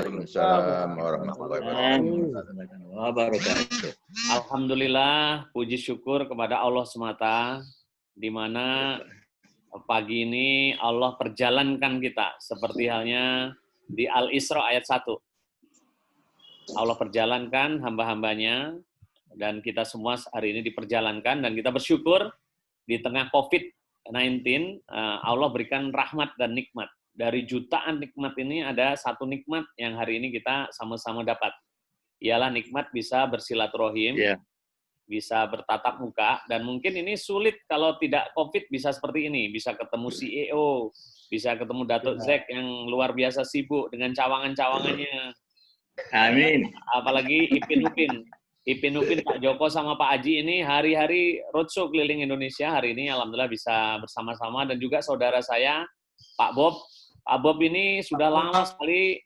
Waalaikumsalam warahmatullahi wabarakatuh. Alhamdulillah, puji syukur kepada Allah semata, di mana pagi ini Allah perjalankan kita seperti halnya di Al-Isra ayat 1. Allah perjalankan hamba-hambanya dan kita semua hari ini diperjalankan dan kita bersyukur di tengah COVID-19 Allah berikan rahmat dan nikmat. Dari jutaan nikmat ini ada satu nikmat yang hari ini kita sama-sama dapat. Ialah nikmat bisa bersilaturahim, bisa bertatap muka, dan mungkin ini sulit kalau tidak COVID bisa seperti ini, bisa ketemu CEO, bisa ketemu Datuk Zek yang luar biasa sibuk dengan cawangan-cawangannya. Amin. Apalagi Ipin Upin, Pak Joko sama Pak Haji ini hari-hari roadshow keliling Indonesia, hari ini alhamdulillah bisa bersama-sama, dan juga saudara saya, Pak Bob. Pak Bob ini sudah lama sekali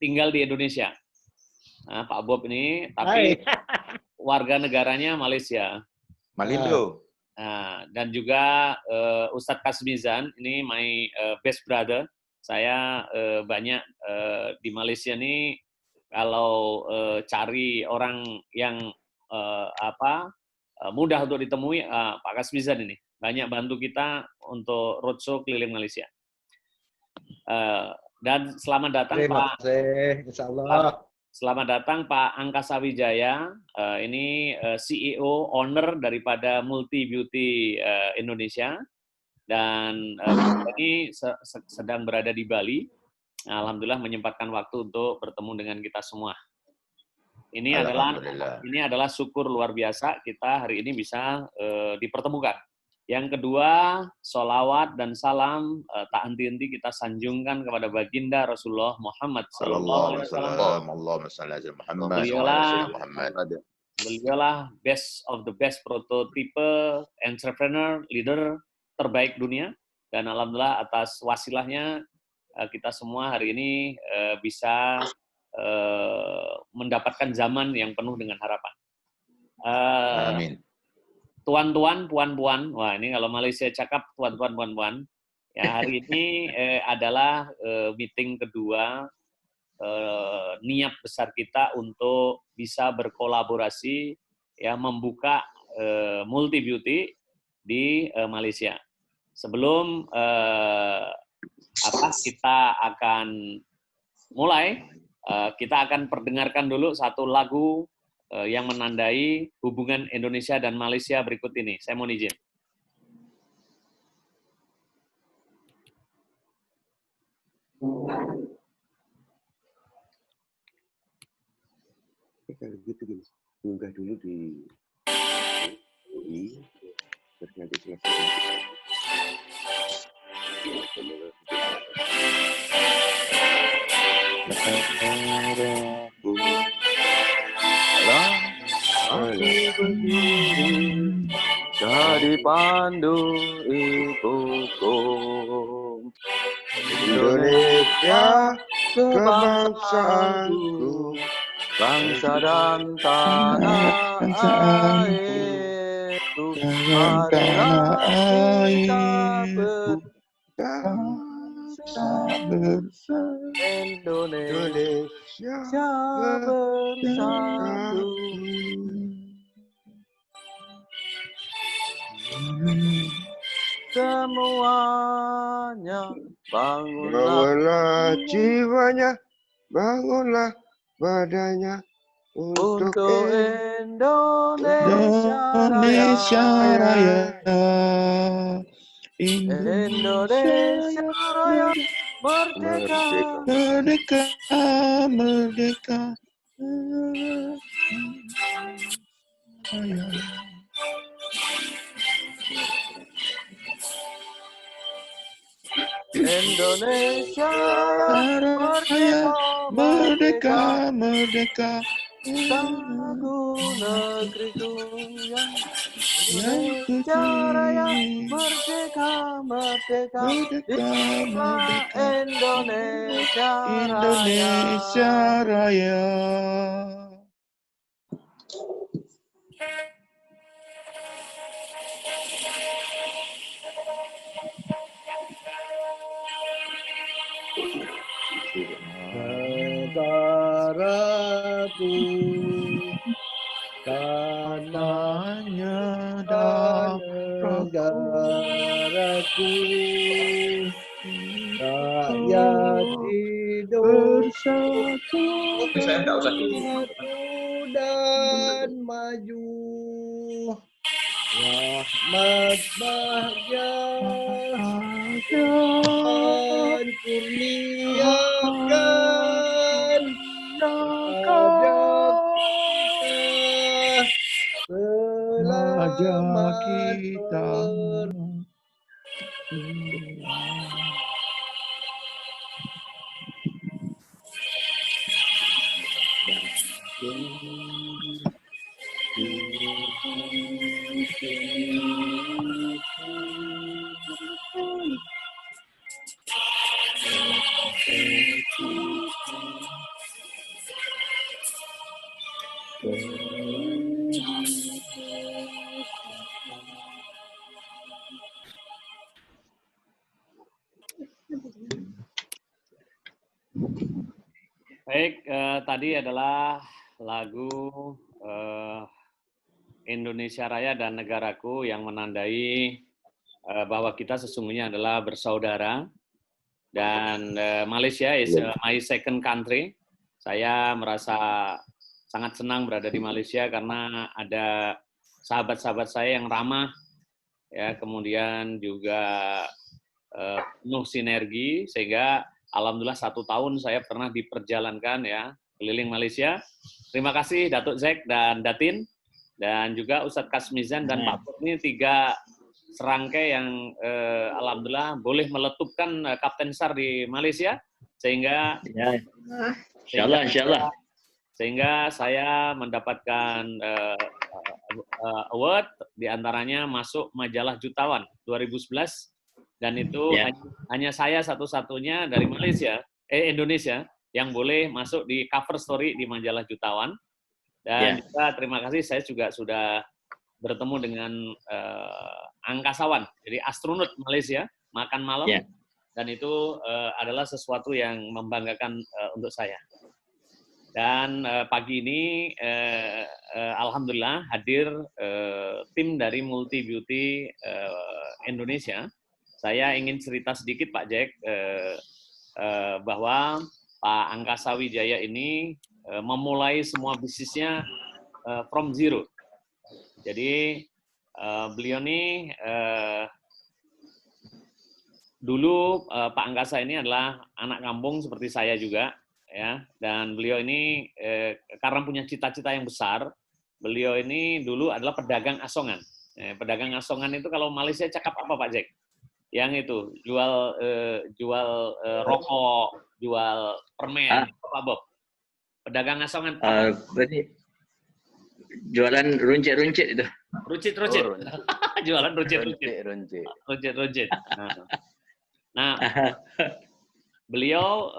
tinggal di Indonesia. Nah, Pak Bob ini, tapi warga negaranya Malaysia. Malindo. Nah, dan juga Ustadz Kasmizan, ini my best brother. Saya banyak di Malaysia ini, kalau cari orang yang mudah untuk ditemui, Pak Kasmizan ini. Banyak bantu kita untuk roadshow keliling Malaysia. Dan selamat datang Pak. Insya Allah. Selamat datang Pak Angkasa Wijaya, ini CEO, owner daripada Multi Beauty Indonesia, dan ini sedang berada di Bali. Alhamdulillah menyempatkan waktu untuk bertemu dengan kita semua. Ini adalah syukur luar biasa kita hari ini bisa dipertemukan. Yang kedua, sholawat dan salam tak henti-henti kita sanjungkan kepada baginda Rasulullah Muhammad sallallahu alaihi wasallam. Beliaulah best of the best prototipe entrepreneur, leader terbaik dunia, dan alhamdulillah atas wasilahnya kita semua hari ini bisa mendapatkan zaman yang penuh dengan harapan. Amin. Tuan-tuan, puan-puan, wah ini kalau Malaysia cakap tuan-tuan, puan-puan, ya hari ini adalah meeting kedua, niat besar kita untuk bisa berkolaborasi, ya membuka Multi Beauty di Malaysia. Sebelum kita akan mulai, kita akan perdengarkan dulu satu lagu yang menandai hubungan Indonesia dan Malaysia berikut ini. Saya mohon izin. Kalau gitu gini, unggah dulu di nanti selesai. Jadi pandu ibuku, Indonesia kebangsaanku, bangsa dan tanah airku, marilah kita bersatu, Indonesia bersatu. Semuanya bangunlah jiwanya, bangunlah badannya untuk Indonesia Raya. Indonesia Raya, merdeka, merdeka, merdeka. Indonesia Raya, merdeka, merdeka. Aku negeriku yang Indonesia Raya, merdeka, merdeka. Indonesia Raya. negaraku, Tanahnya negaraku, rakyat bersatu. Saya nggak usah dulu. Bersatu dan maju, rahmat bahja dan kurniakan pada kita selamat kita. Baik, tadi adalah lagu Indonesia Raya dan Negaraku yang menandai bahwa kita sesungguhnya adalah bersaudara. Dan Malaysia is my second country. Saya merasa sangat senang berada di Malaysia karena ada sahabat-sahabat saya yang ramah, ya, kemudian juga penuh sinergi, sehingga alhamdulillah 1 tahun saya pernah diperjalankan, ya, keliling Malaysia. Terima kasih Datuk Zek dan Datin, dan juga Ustadz Kasmizan dan Pak Put, ini 3 serangkai yang alhamdulillah boleh meletupkan Kapten SAR di Malaysia, sehingga Insyaallah. Sehingga saya mendapatkan award, diantaranya masuk majalah Jutawan 2011, dan itu hanya saya satu-satunya dari Indonesia yang boleh masuk di cover story di majalah Jutawan. Dan juga terima kasih, saya juga sudah bertemu dengan angkasawan, jadi astronot Malaysia, makan malam, dan itu adalah sesuatu yang membanggakan untuk saya. Dan pagi ini, alhamdulillah hadir tim dari Multi Beauty Indonesia. Saya ingin cerita sedikit, Pak Jack, bahwa Pak Angkasa Wijaya ini memulai semua bisnisnya from zero. Jadi beliau ini dulu Pak Angkasa ini adalah anak kampung seperti saya juga, ya, dan beliau ini karena punya cita-cita yang besar, beliau ini dulu adalah pedagang asongan. Pedagang asongan itu kalau Malaysia cakap apa, Pak Jack? Yang itu jual rokok, jual permen, apa Bob? Pedagang asongan. Berarti jualan runcit-runcit itu. Runcit-runcit. Jualan runcit-runcit. Runcit-runcit. Nah, beliau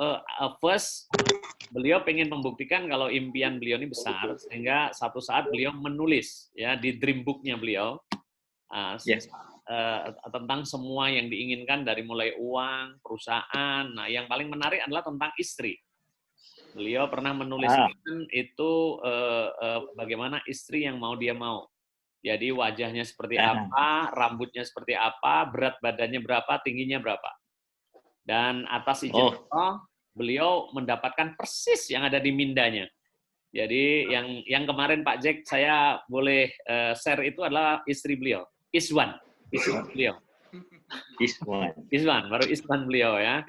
beliau pengen membuktikan kalau impian beliau ini besar, sehingga satu saat beliau menulis, ya, di dream book-nya beliau tentang semua yang diinginkan, dari mulai uang, perusahaan. Nah, yang paling menarik adalah tentang istri. Beliau pernah menuliskan itu bagaimana istri yang dia mau. Jadi wajahnya seperti apa, rambutnya seperti apa, berat badannya berapa, tingginya berapa. Dan atas izin Allah, beliau mendapatkan persis yang ada di mindanya. Jadi yang kemarin Pak Jack saya boleh share itu adalah istri beliau, Iswan beliau. Iswan, baru Iswan beliau, ya.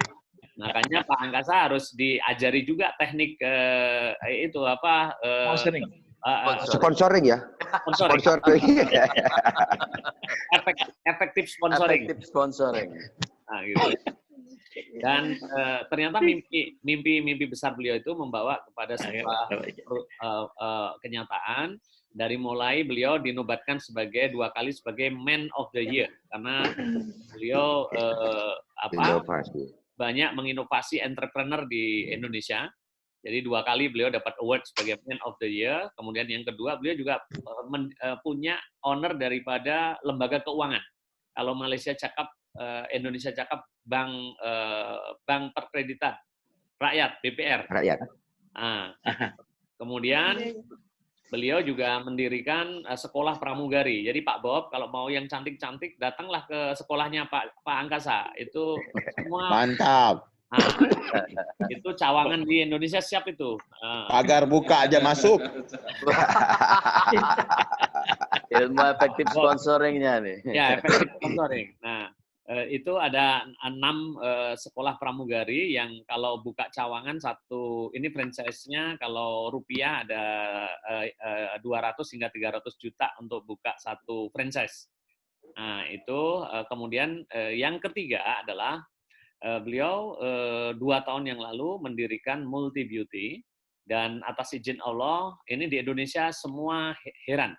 Makanya Pak Angkasa harus diajari juga teknik itu apa? Sponsoring ya. Sponsoring. Efektif sponsoring. Nah, gitu. Dan ternyata mimpi besar beliau itu membawa kepada sebuah kenyataan. Dari mulai beliau dinobatkan sebagai 2 kali sebagai Man of the Year, karena beliau banyak menginovasi entrepreneur di Indonesia. Jadi 2 kali beliau dapat award sebagai Man of the Year. Kemudian yang kedua, beliau juga punya honor daripada lembaga keuangan. Kalau Malaysia cakap, Indonesia cakap bank perkreditan rakyat, BPR. Nah, kemudian beliau juga mendirikan sekolah pramugari. Jadi Pak Bob, kalau mau yang cantik-cantik, datanglah ke sekolahnya Pak Angkasa. Itu semua. Mantap. Nah, itu cawangan di Indonesia siap itu. Pagar buka aja masuk. Ilmu efektif sponsoringnya nih. Ya, efektif sponsoring. Nah, itu ada 6 sekolah pramugari yang kalau buka cawangan satu, ini franchise-nya kalau rupiah ada 200 hingga 300 juta untuk buka satu franchise. Nah, itu kemudian yang ketiga adalah beliau 2 tahun yang lalu mendirikan Multi Beauty, dan atas izin Allah ini di Indonesia semua heran.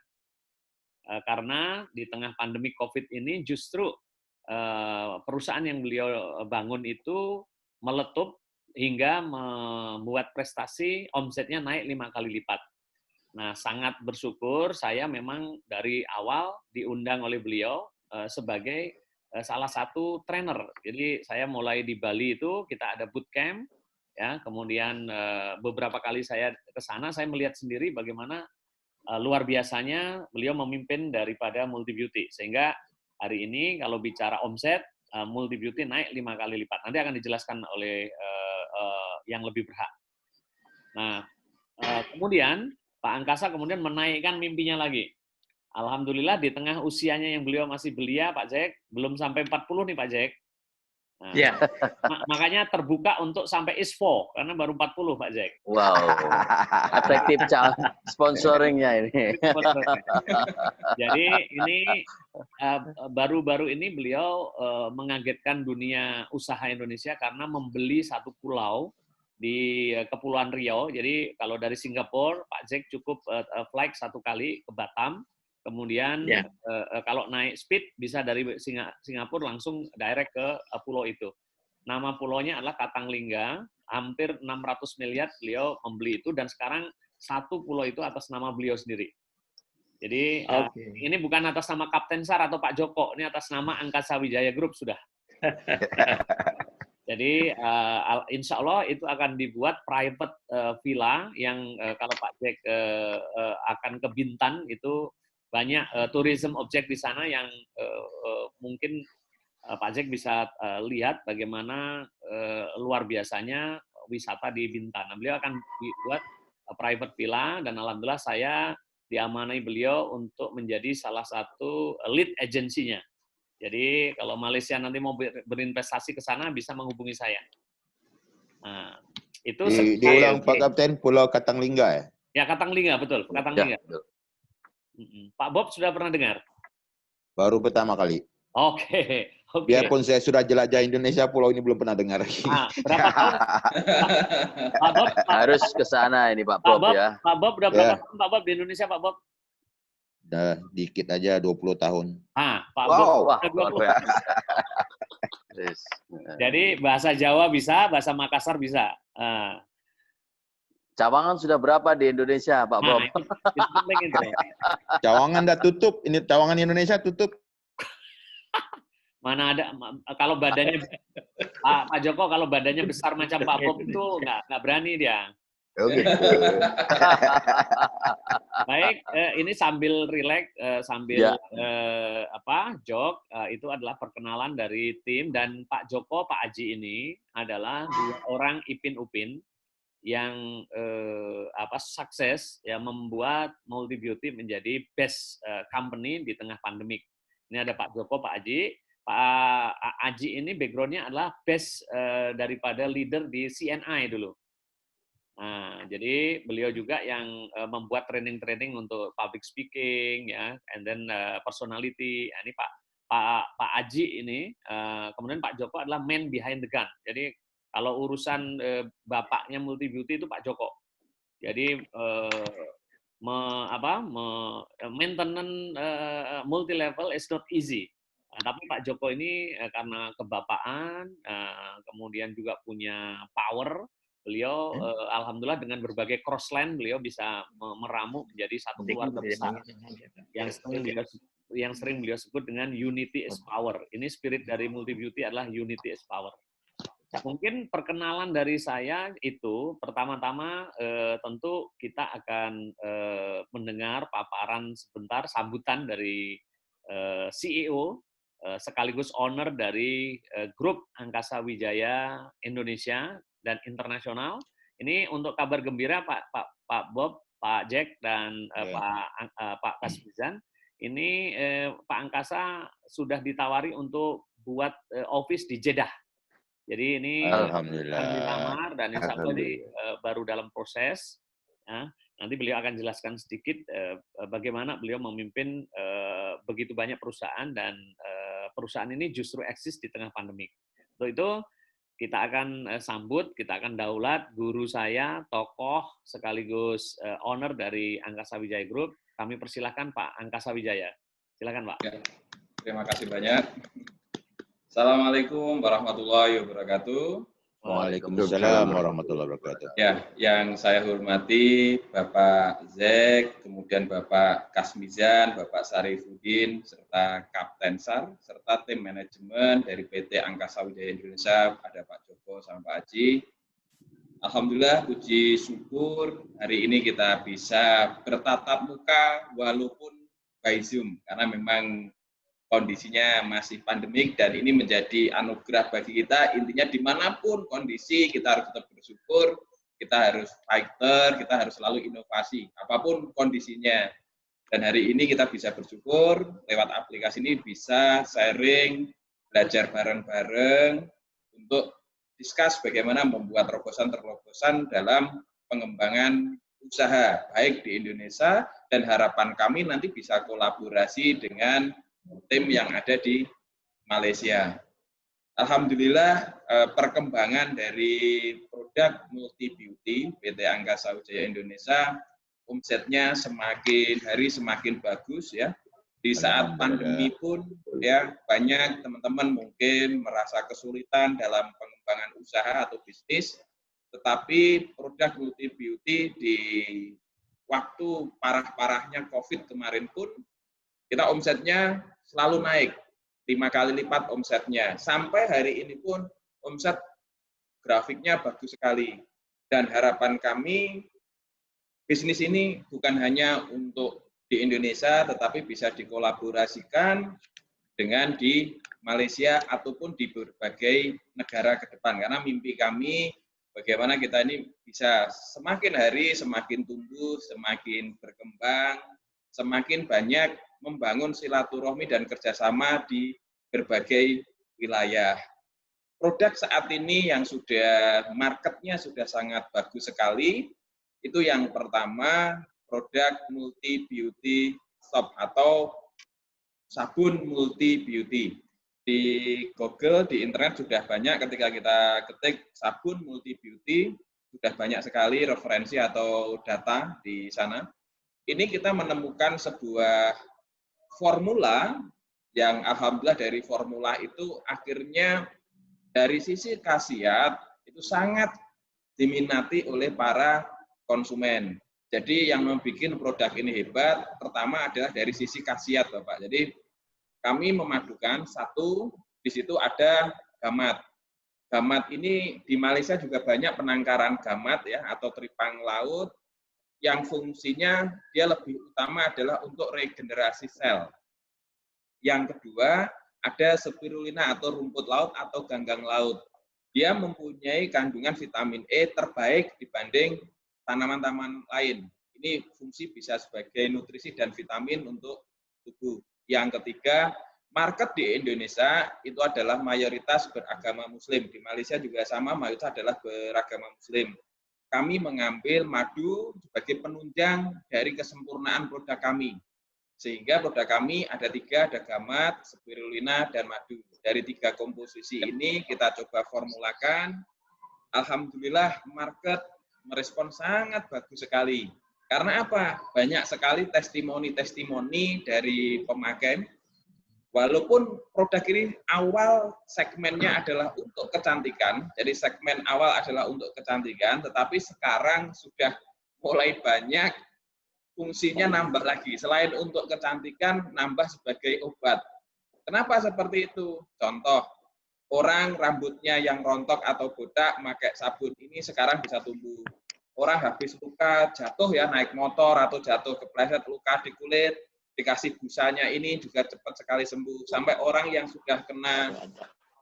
Karena di tengah pandemi COVID ini justru perusahaan yang beliau bangun itu meletup hingga membuat prestasi omsetnya naik 5 kali lipat. Nah, sangat bersyukur saya memang dari awal diundang oleh beliau sebagai salah satu trainer. Jadi saya mulai di Bali itu kita ada bootcamp, ya. Kemudian beberapa kali saya ke sana, saya melihat sendiri bagaimana luar biasanya beliau memimpin daripada Multi Beauty, sehingga hari ini kalau bicara omset, Multi Beauty naik 5 kali lipat. Nanti akan dijelaskan oleh yang lebih berhak. Nah, kemudian Pak Angkasa kemudian menaikkan mimpinya lagi. Alhamdulillah di tengah usianya yang beliau masih belia, Pak Jack, belum sampai 40 nih Pak Jack. Nah, Ya. makanya terbuka untuk sampai ISFO, karena baru 40 Pak Jack. Wow, efektif sponsoringnya ini. Jadi ini baru-baru ini beliau mengagetkan dunia usaha Indonesia karena membeli satu pulau di Kepulauan Riau. Jadi kalau dari Singapura, Pak Jack cukup flight 1 kali ke Batam. Kemudian kalau naik speed bisa dari Singapura langsung direct ke pulau itu. Nama pulaunya adalah Katanglingga, hampir 600 miliar beliau membeli itu, dan sekarang satu pulau itu atas nama beliau sendiri. Jadi ini bukan atas nama Kapten Sar atau Pak Joko, ini atas nama Angkasa Wijaya Group sudah. Jadi insya Allah itu akan dibuat private villa yang kalau Pak Jack akan ke Bintan itu banyak tourism objek di sana yang mungkin Pak Jack bisa lihat bagaimana luar biasanya wisata di Bintan. Nah, beliau akan dibuat private villa, dan alhamdulillah saya diamanai beliau untuk menjadi salah satu lead agensinya. Jadi kalau Malaysia nanti mau berinvestasi ke sana bisa menghubungi saya. Nah, itu diulang Pak Kapten, Pulau Katanglingga ya? Ya, Katanglingga, betul. Katanglingga. Ya, Pak Bob sudah pernah dengar? Baru pertama kali. Oke. Biarpun saya sudah jelajah Indonesia, pulau ini belum pernah dengar lagi. Nah, berapa tahun? Pak Bob, harus ke sana ini Pak Bob ya. Pak Bob udah berapa tahun Pak Bob di Indonesia, Pak Bob? Udah dikit aja 20 tahun. Pak Wow, Bob. Jadi bahasa Jawa bisa, bahasa Makassar bisa. Cawangan sudah berapa di Indonesia, Pak Bob? Itu penting itu. Cawangan udah tutup. Ini Cawangan Indonesia tutup. Mana ada, kalau badannya Pak Joko kalau badannya besar macam Pak Bob itu nggak berani dia. Oke. Baik, ini sambil relax, sambil jok, itu adalah perkenalan dari tim, dan Pak Joko, Pak Aji ini adalah 2 orang Ipin Upin yang sukses ya membuat Multi Beauty menjadi best company di tengah pandemik. Ini ada Pak Joko, Pak Aji. Pak Aji ini background-nya adalah best daripada leader di CNI dulu. Nah, jadi beliau juga yang membuat training-training untuk public speaking, ya, and then personality. Ini Pak Aji ini, kemudian Pak Joko adalah man behind the gun. Jadi kalau urusan bapaknya Multi Beauty itu Pak Joko. Jadi maintenance multi level is not easy. Tapi Pak Joko ini karena kebapaan, kemudian juga punya power, beliau alhamdulillah dengan berbagai crossline beliau bisa meramu menjadi satu keluarga besar yang sering beliau sebut dengan unity is power. Ini spirit dari Multi Beauty adalah unity is power. Mungkin perkenalan dari saya itu pertama-tama tentu kita akan mendengar paparan sebentar sambutan dari CEO sekaligus owner dari grup Angkasa Wijaya Indonesia dan internasional. Ini untuk kabar gembira Pak Bob, Pak Jack dan Pak Kasmizan. Ini Pak Angkasa sudah ditawari untuk buat office di Jeddah. Jadi ini Alhamdulillah. akan dilamar dan insya Allah ini baru dalam proses. Ya. Nanti beliau akan jelaskan sedikit bagaimana beliau memimpin begitu banyak perusahaan dan perusahaan ini justru eksis di tengah pandemi. Untuk itu kita akan sambut, kita akan daulat guru saya, tokoh sekaligus owner dari Angkasa Wijaya Group. Kami persilahkan Pak Angkasa Wijaya. Silakan Pak. Ya, terima kasih banyak. Assalamualaikum warahmatullahi wabarakatuh. Waalaikumsalam warahmatullahi wabarakatuh. Ya, yang saya hormati Bapak Zek, kemudian Bapak Kasmizan, Bapak Sarifuddin, serta Kapten Sar, serta tim manajemen dari PT Angkasa Wijaya Indonesia, ada Pak Joko sama Pak Haji. Alhamdulillah, puji syukur hari ini kita bisa bertatap muka walaupun by Zoom, karena memang kondisinya masih pandemik dan ini menjadi anugerah bagi kita. Intinya dimanapun kondisi kita harus tetap bersyukur, kita harus fighter, kita harus selalu inovasi apapun kondisinya. Dan hari ini kita bisa bersyukur lewat aplikasi ini bisa sharing, belajar bareng-bareng untuk discuss bagaimana membuat terobosan-terobosan dalam pengembangan usaha baik di Indonesia, dan harapan kami nanti bisa kolaborasi dengan tim yang ada di Malaysia. Alhamdulillah perkembangan dari produk multi beauty PT Angkasa Wijaya Indonesia omsetnya semakin hari semakin bagus ya. Di saat pandemi pun ya banyak teman-teman mungkin merasa kesulitan dalam pengembangan usaha atau bisnis, tetapi produk multi beauty di waktu parah-parahnya COVID kemarin pun kita omsetnya selalu naik 5 kali lipat omsetnya. Sampai hari ini pun omset grafiknya bagus sekali. Dan harapan kami bisnis ini bukan hanya untuk di Indonesia, tetapi bisa dikolaborasikan dengan di Malaysia ataupun di berbagai negara ke depan. Karena mimpi kami bagaimana kita ini bisa semakin hari semakin tumbuh, semakin berkembang, semakin banyak membangun silaturahmi dan kerjasama di berbagai wilayah. Produk saat ini yang sudah marketnya sudah sangat bagus sekali, itu yang pertama produk multi beauty shop atau sabun multi beauty. Di Google, di internet sudah banyak ketika kita ketik sabun multi beauty, sudah banyak sekali referensi atau data di sana. Ini kita menemukan sebuah formula yang alhamdulillah dari formula itu akhirnya dari sisi khasiat itu sangat diminati oleh para konsumen. Jadi yang membuat produk ini hebat pertama adalah dari sisi khasiat Bapak. Jadi kami memadukan satu, di situ ada gamat. Gamat ini di Malaysia juga banyak penangkaran gamat ya atau tripang laut yang fungsinya dia lebih utama adalah untuk regenerasi sel. Yang kedua, ada spirulina atau rumput laut atau ganggang laut. Dia mempunyai kandungan vitamin E terbaik dibanding tanaman-tanaman lain. Ini fungsi bisa sebagai nutrisi dan vitamin untuk tubuh. Yang ketiga, market di Indonesia itu adalah mayoritas beragama Muslim. Di Malaysia juga sama, mayoritas adalah beragama Muslim. Kami mengambil madu sebagai penunjang dari kesempurnaan produk kami. Sehingga produk kami ada 3, ada gamat, spirulina, dan madu. Dari 3 komposisi ini kita coba formulakan. Alhamdulillah market merespon sangat bagus sekali. Karena apa? Banyak sekali testimoni-testimoni dari pemakai. Walaupun produk ini awal segmennya adalah untuk kecantikan, jadi segmen awal adalah untuk kecantikan, tetapi sekarang sudah mulai banyak fungsinya nambah lagi. Selain untuk kecantikan, nambah sebagai obat. Kenapa seperti itu? Contoh, Orang rambutnya yang rontok atau botak pakai sabun ini sekarang bisa tumbuh. Orang habis luka jatuh ya naik motor atau jatuh kepleset luka di kulit, dikasih busanya ini juga cepat sekali sembuh. Sampai orang yang sudah kena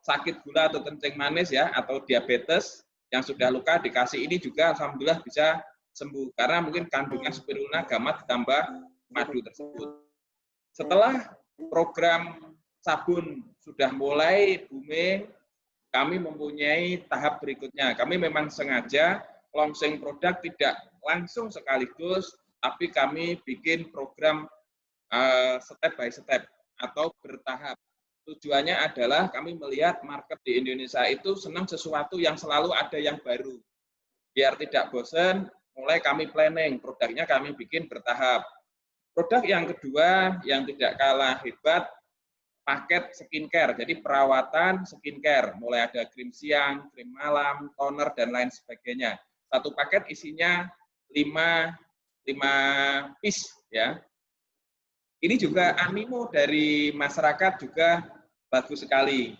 sakit gula atau kencing manis ya atau diabetes yang sudah luka dikasih ini juga alhamdulillah bisa sembuh karena mungkin kandungan spirulina gamat ditambah madu tersebut. Setelah program sabun sudah mulai booming, kami mempunyai tahap berikutnya. Kami memang sengaja launching produk tidak langsung sekaligus, tapi kami bikin program step by step atau bertahap. Tujuannya adalah kami melihat market di Indonesia itu senang sesuatu yang selalu ada yang baru. Biar tidak bosan, mulai kami planning, produknya kami bikin bertahap. Produk yang kedua yang tidak kalah hebat, paket skincare, jadi perawatan skincare, mulai ada krim siang, krim malam, toner, dan lain sebagainya. Satu paket isinya 5 piece. Ya. Ini juga animo dari masyarakat juga bagus sekali.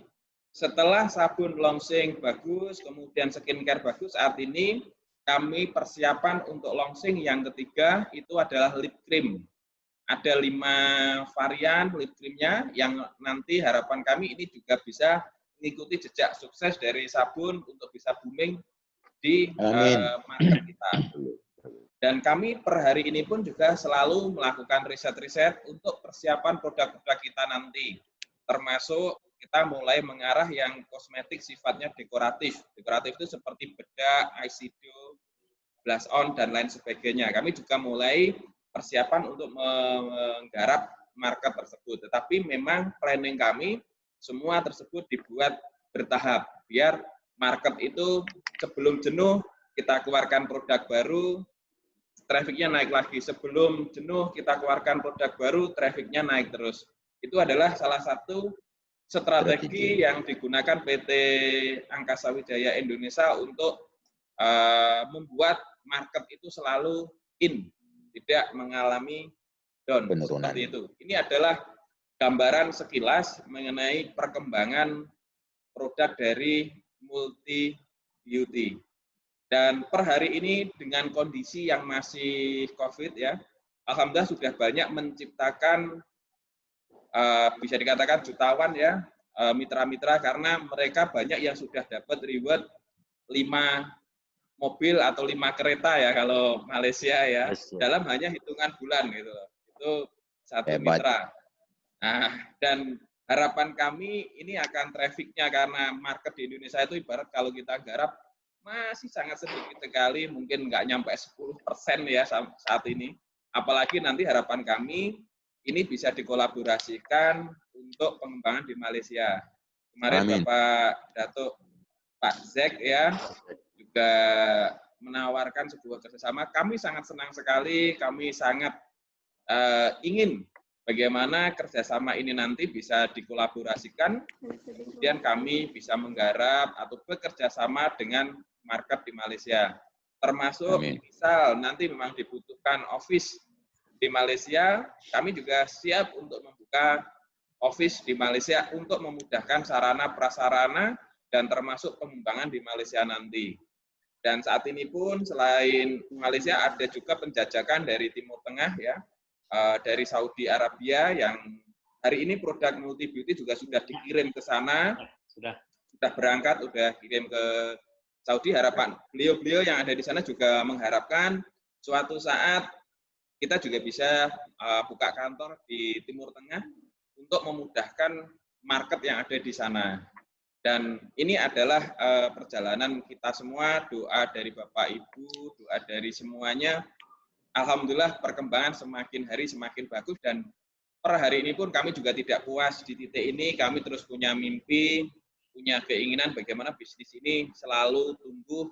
Setelah sabun launching bagus, kemudian skincare bagus, saat ini kami persiapan untuk launching yang ketiga, itu adalah lip cream. Ada 5 varian lip creamnya yang nanti harapan kami ini juga bisa mengikuti jejak sukses dari sabun untuk bisa booming di market kita. Dan kami per hari ini pun juga selalu melakukan riset-riset untuk persiapan produk-produk kita nanti. Termasuk kita mulai mengarah yang kosmetik sifatnya dekoratif. Dekoratif itu seperti bedak, eyeshadow, blush on, dan lain sebagainya. Kami juga mulai persiapan untuk menggarap market tersebut. Tetapi memang planning kami semua tersebut dibuat bertahap. Biar market itu sebelum jenuh kita keluarkan produk baru, trafficnya naik lagi. Sebelum jenuh kita keluarkan produk baru, trafficnya naik terus. Itu adalah salah satu strategi yang digunakan PT Angkasa Wijaya Indonesia untuk membuat market itu selalu in, tidak mengalami down. Penurunan. Seperti itu. Ini adalah gambaran sekilas mengenai perkembangan produk dari Multi Beauty. Dan per hari ini dengan kondisi yang masih COVID ya, alhamdulillah sudah banyak menciptakan bisa dikatakan jutawan ya mitra-mitra karena mereka banyak yang sudah dapat reward 5 mobil atau 5 kereta ya kalau Malaysia ya dalam hanya hitungan bulan gitu. Itu satu Hebat. mitra. Nah, dan harapan kami ini akan trafficnya karena market di Indonesia itu ibarat kalau kita garap masih sangat sedikit sekali, mungkin nggak nyampe 10% ya saat ini. Apalagi nanti harapan kami ini bisa dikolaborasikan untuk pengembangan di Malaysia. Kemarin Amin. Bapak Datuk Pak Zek ya juga menawarkan sebuah kerjasama. Kami sangat senang sekali, kami sangat ingin bagaimana kerjasama ini nanti bisa dikolaborasikan, kemudian kami bisa menggarap atau bekerja sama dengan market di Malaysia. Termasuk misal nanti memang dibutuhkan office di Malaysia, kami juga siap untuk membuka office di Malaysia untuk memudahkan sarana prasarana dan termasuk pengembangan di Malaysia nanti. Dan saat ini pun selain Malaysia ada juga penjajakan dari Timur Tengah ya, dari Saudi Arabia yang hari ini produk Multi Beauty juga sudah dikirim ke sana, sudah berangkat, sudah kirim ke Saudi. Harapan beliau-beliau yang ada di sana juga mengharapkan suatu saat kita juga bisa buka kantor di Timur Tengah untuk memudahkan market yang ada di sana. Dan ini adalah perjalanan kita semua, doa dari Bapak Ibu, doa dari semuanya. Alhamdulillah perkembangan semakin hari semakin bagus dan per hari ini pun kami juga tidak puas di titik ini. Kami terus punya mimpi, punya keinginan bagaimana bisnis ini selalu tumbuh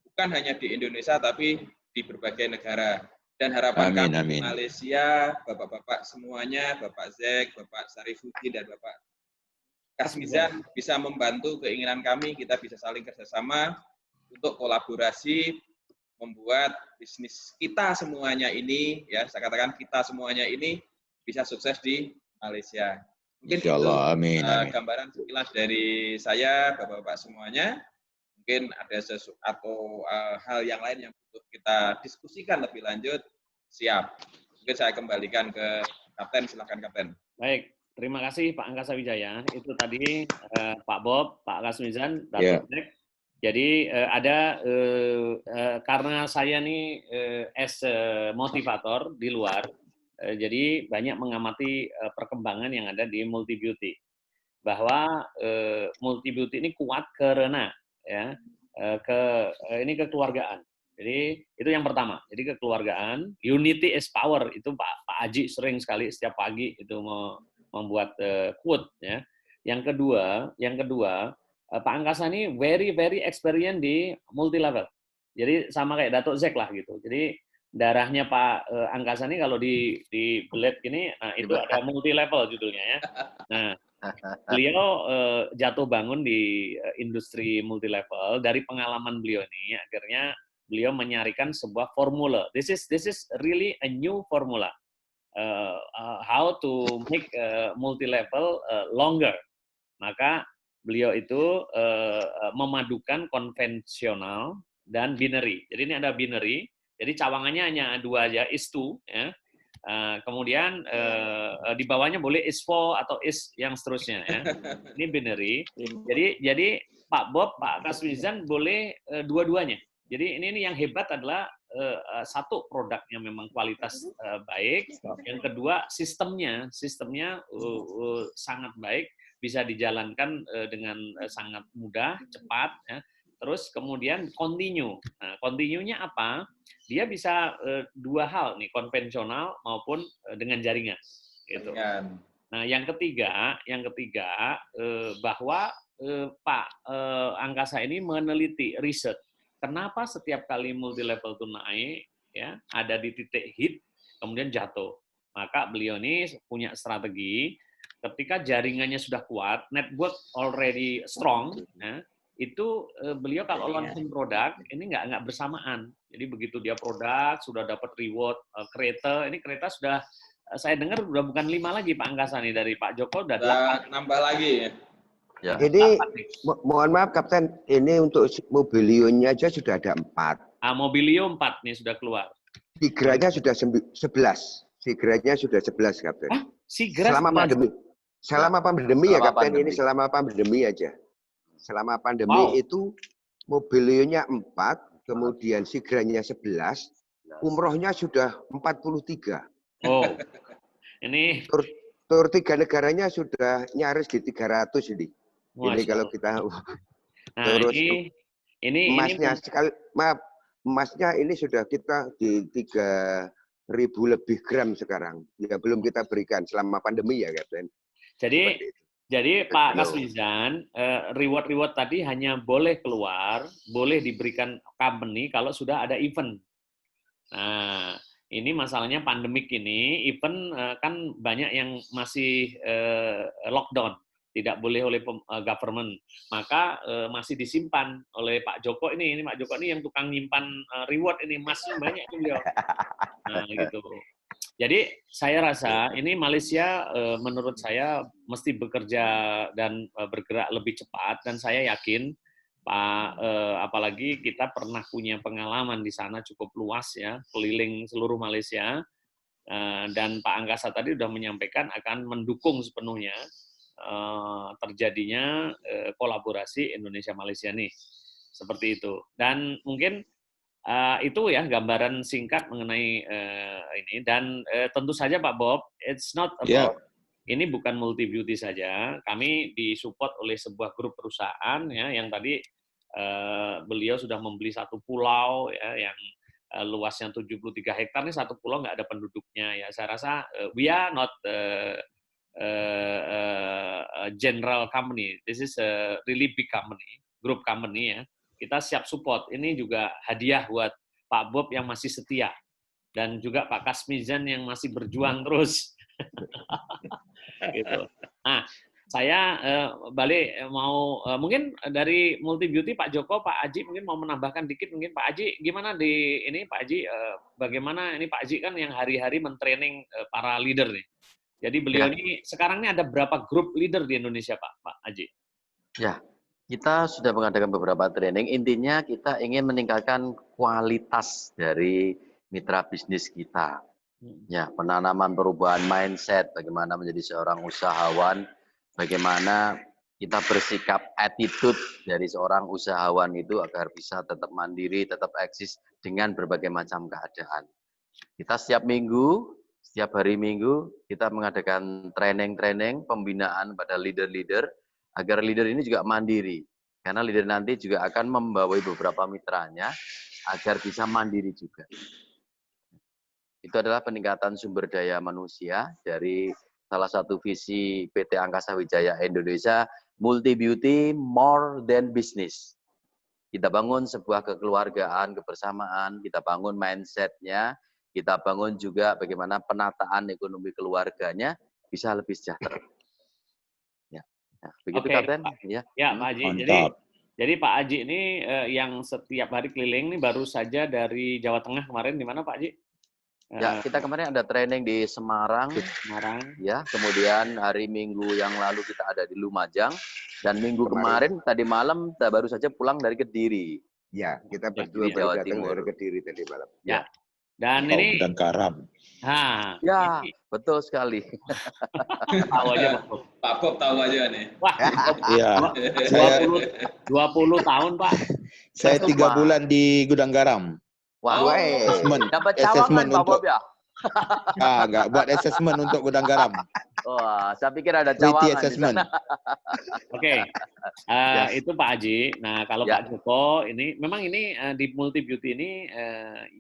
bukan hanya di Indonesia tapi di berbagai negara. Dan harapan kami di Malaysia, bapak-bapak semuanya, Bapak Zek, Bapak Sarifudin, dan Bapak Kasmizan bisa membantu keinginan kami, kita bisa saling kerjasama untuk kolaborasi, membuat bisnis kita semuanya ini, ya saya katakan kita semuanya ini bisa sukses di Malaysia. Mungkin Insya itu Allah, amin, amin. gambaran sekilas dari saya, Bapak-Bapak semuanya. Mungkin ada sesuatu atau hal yang lain yang butuh kita diskusikan lebih lanjut, siap. Mungkin saya kembalikan ke Kapten, silakan Kapten. Baik, terima kasih Pak Angkasa Wijaya. Itu tadi Pak Bob, Pak Kasmizan, Ya. Datuk Nek. Jadi ada karena saya nih as motivator di luar, jadi banyak mengamati perkembangan yang ada di multi beauty. Bahwa multi beauty ini kuat karena ya ini kekeluargaan. Jadi itu yang pertama. Jadi kekeluargaan, unity is power, itu Pak Aji sering sekali setiap pagi itu membuat quote ya. Yang kedua Pak Angkasa ini very experience di multi level. Jadi sama kayak Datuk Zek lah gitu. Jadi darahnya Pak Angkasa ini kalau di belet gini, nah itu ada multi level judulnya ya. Nah, beliau jatuh bangun di industri multi level. Dari pengalaman beliau ini akhirnya beliau menyarikan sebuah formula. This is really a new formula. How to make multi level longer. Maka beliau itu memadukan konvensional dan binary. Jadi ini ada binary. Jadi cawangannya hanya 2 aja, is 2 ya. Kemudian di bawahnya boleh is 4 atau is yang seterusnya ya. Ini binary. Jadi Pak Bob, Pak Kasmizan boleh dua-duanya. Jadi ini yang hebat adalah satu produknya memang kualitas baik, yang kedua sistemnya sangat baik, bisa dijalankan dengan sangat mudah, cepat ya. Terus kemudian continue. Nah, continue-nya apa? Dia bisa 2 hal nih, konvensional maupun dengan jaringan gitu. Nah, yang ketiga bahwa Pak Angkasa ini meneliti riset. Kenapa setiap kali multi level itu naik ya, ada di titik hit kemudian jatuh. Maka beliau ini punya strategi ketika jaringannya sudah kuat, network already strong ya, itu beliau kalau launching produk ini nggak bersamaan. Jadi begitu dia produk sudah dapat reward kereta, ini kereta sudah saya dengar sudah bukan 5 lagi Pak Angkasa nih, dari Pak Joko udah 8. Nambah lagi. Ya. Ini mohon maaf Kapten, ini untuk Mobilio-nya aja sudah ada 4. Mobilio 4 nih sudah keluar. Sigranya sudah 11. Sigranya sudah 11 Kapten. Sigra selama 11. pandemi. Selama pandemi ya Kapten, pandemi. ini selama pandemi aja. Selama pandemi itu Mobilio-nya 4, kemudian Sigranya 11, umrohnya sudah 43. Oh, ini Tur 3 negaranya sudah nyaris di 300 ini. Ini kalau kita terus ini emasnya sekali, maaf, emasnya ini sudah kita di 3.000 lebih gram sekarang. Ya belum kita berikan selama pandemi ya Kapten. Jadi Pak Kasmizan, reward tadi hanya boleh keluar, boleh diberikan company kalau sudah ada event. Nah, ini masalahnya pandemik ini, event kan banyak yang masih lockdown, tidak boleh oleh government. Maka masih disimpan oleh Pak Joko ini. Ini Pak Joko ini yang tukang nyimpan reward ini, emasnya banyak tuh beliau. Nah, gitu. Jadi saya rasa ini Malaysia menurut saya mesti bekerja dan bergerak lebih cepat, dan saya yakin Pak, apalagi kita pernah punya pengalaman di sana cukup luas ya, keliling seluruh Malaysia, dan Pak Angkasa tadi sudah menyampaikan akan mendukung sepenuhnya terjadinya kolaborasi Indonesia-Malaysia nih, seperti itu. Dan mungkin itu ya gambaran singkat mengenai ini, dan tentu saja Pak Bob, it's not about ini bukan multi beauty saja. Kami disupport oleh sebuah grup perusahaan ya, yang tadi beliau sudah membeli satu pulau ya, yang luasnya 73 hektar, ini satu pulau nggak ada penduduknya ya. Saya rasa we are not general company, this is a really big company, group company ya. Kita siap support. Ini juga hadiah buat Pak Bob yang masih setia, dan juga Pak Kasmizan yang masih berjuang terus. Gitu. Nah, saya balik mau mungkin dari multi beauty Pak Joko, Pak Aji mungkin mau menambahkan dikit. Mungkin Pak Aji gimana di ini Pak Aji, bagaimana ini Pak Aji kan yang hari-hari mentraining para leader nih. Jadi beliau Ya. ini sekarang ini ada berapa grup leader di Indonesia, Pak Aji? Ya, kita sudah mengadakan beberapa training. Intinya kita ingin meningkatkan kualitas dari mitra bisnis kita. Ya, penanaman perubahan mindset, bagaimana menjadi seorang usahawan, bagaimana kita bersikap attitude dari seorang usahawan itu agar bisa tetap mandiri, tetap eksis dengan berbagai macam keadaan. Kita setiap minggu, setiap hari minggu, kita mengadakan training-training, pembinaan pada leader-leader, agar leader ini juga mandiri. Karena leader nanti juga akan membawai beberapa mitranya, agar bisa mandiri juga. Itu adalah peningkatan sumber daya manusia dari salah satu visi PT Angkasa Wijaya Indonesia, Multi Beauty More Than Business. Kita bangun sebuah kekeluargaan, kebersamaan, kita bangun mindset-nya, kita bangun juga bagaimana penataan ekonomi keluarganya bisa lebih sejahtera. Ya, nah, begitu Oke, Kapten. Pak. Ya. Ya, Pak Haji. Jadi Pak Haji ini yang setiap hari keliling ini baru saja dari Jawa Tengah kemarin, di mana Pak Haji? Ya, kita kemarin ada training di Semarang, ya. Kemudian hari Minggu yang lalu kita ada di Lumajang, dan minggu kemarin tadi malam kita baru saja pulang dari Kediri. Ya, kita berdua di baru Jawa datang Timur. dari Kediri tadi malam. Ya. Dan ini Garam. Nah, Ya, ini betul sekali. tahu aja Pak Bob. Pak Bob tahu aja nih. Wah, Iya. Saya 20 tahun, Pak. saya 3 bulan di gudang garam. Wah, Assessment. dapat cawangan Assessment Pak Bob untuk ya? enggak buat assessment untuk gudang garam. Wah, saya pikir ada Quality cawangan di assessment. sana. Oke, Itu Pak Haji. Nah, kalau Ya. Pak Joko ini, memang ini di Multi Beauty ini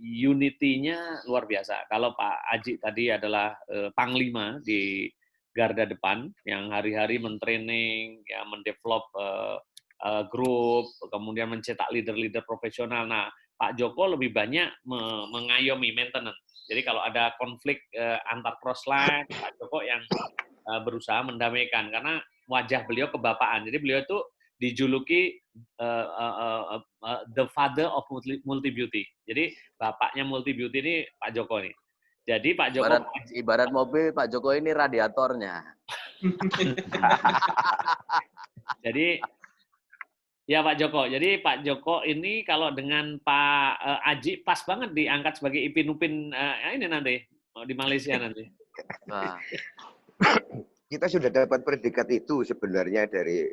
unity-nya luar biasa. Kalau Pak Haji tadi adalah panglima di garda depan yang hari-hari mentraining, ya, mendevelop grup, kemudian mencetak leader-leader profesional. Nah, Pak Joko lebih banyak mengayomi maintenance. Jadi kalau ada konflik antar cross-line, Pak Joko yang berusaha mendamaikan, karena wajah beliau kebapaan. Jadi beliau itu dijuluki the father of multi beauty. Jadi bapaknya multi beauty ini Pak Joko nih. Jadi Pak Joko Ibarat mobil, Pak Joko ini radiatornya. Jadi ya Pak Joko. Jadi Pak Joko ini kalau dengan Pak Aji pas banget diangkat sebagai Ipin Upin ini nanti di Malaysia nanti. Nah, Kita sudah dapat predikat itu sebenarnya dari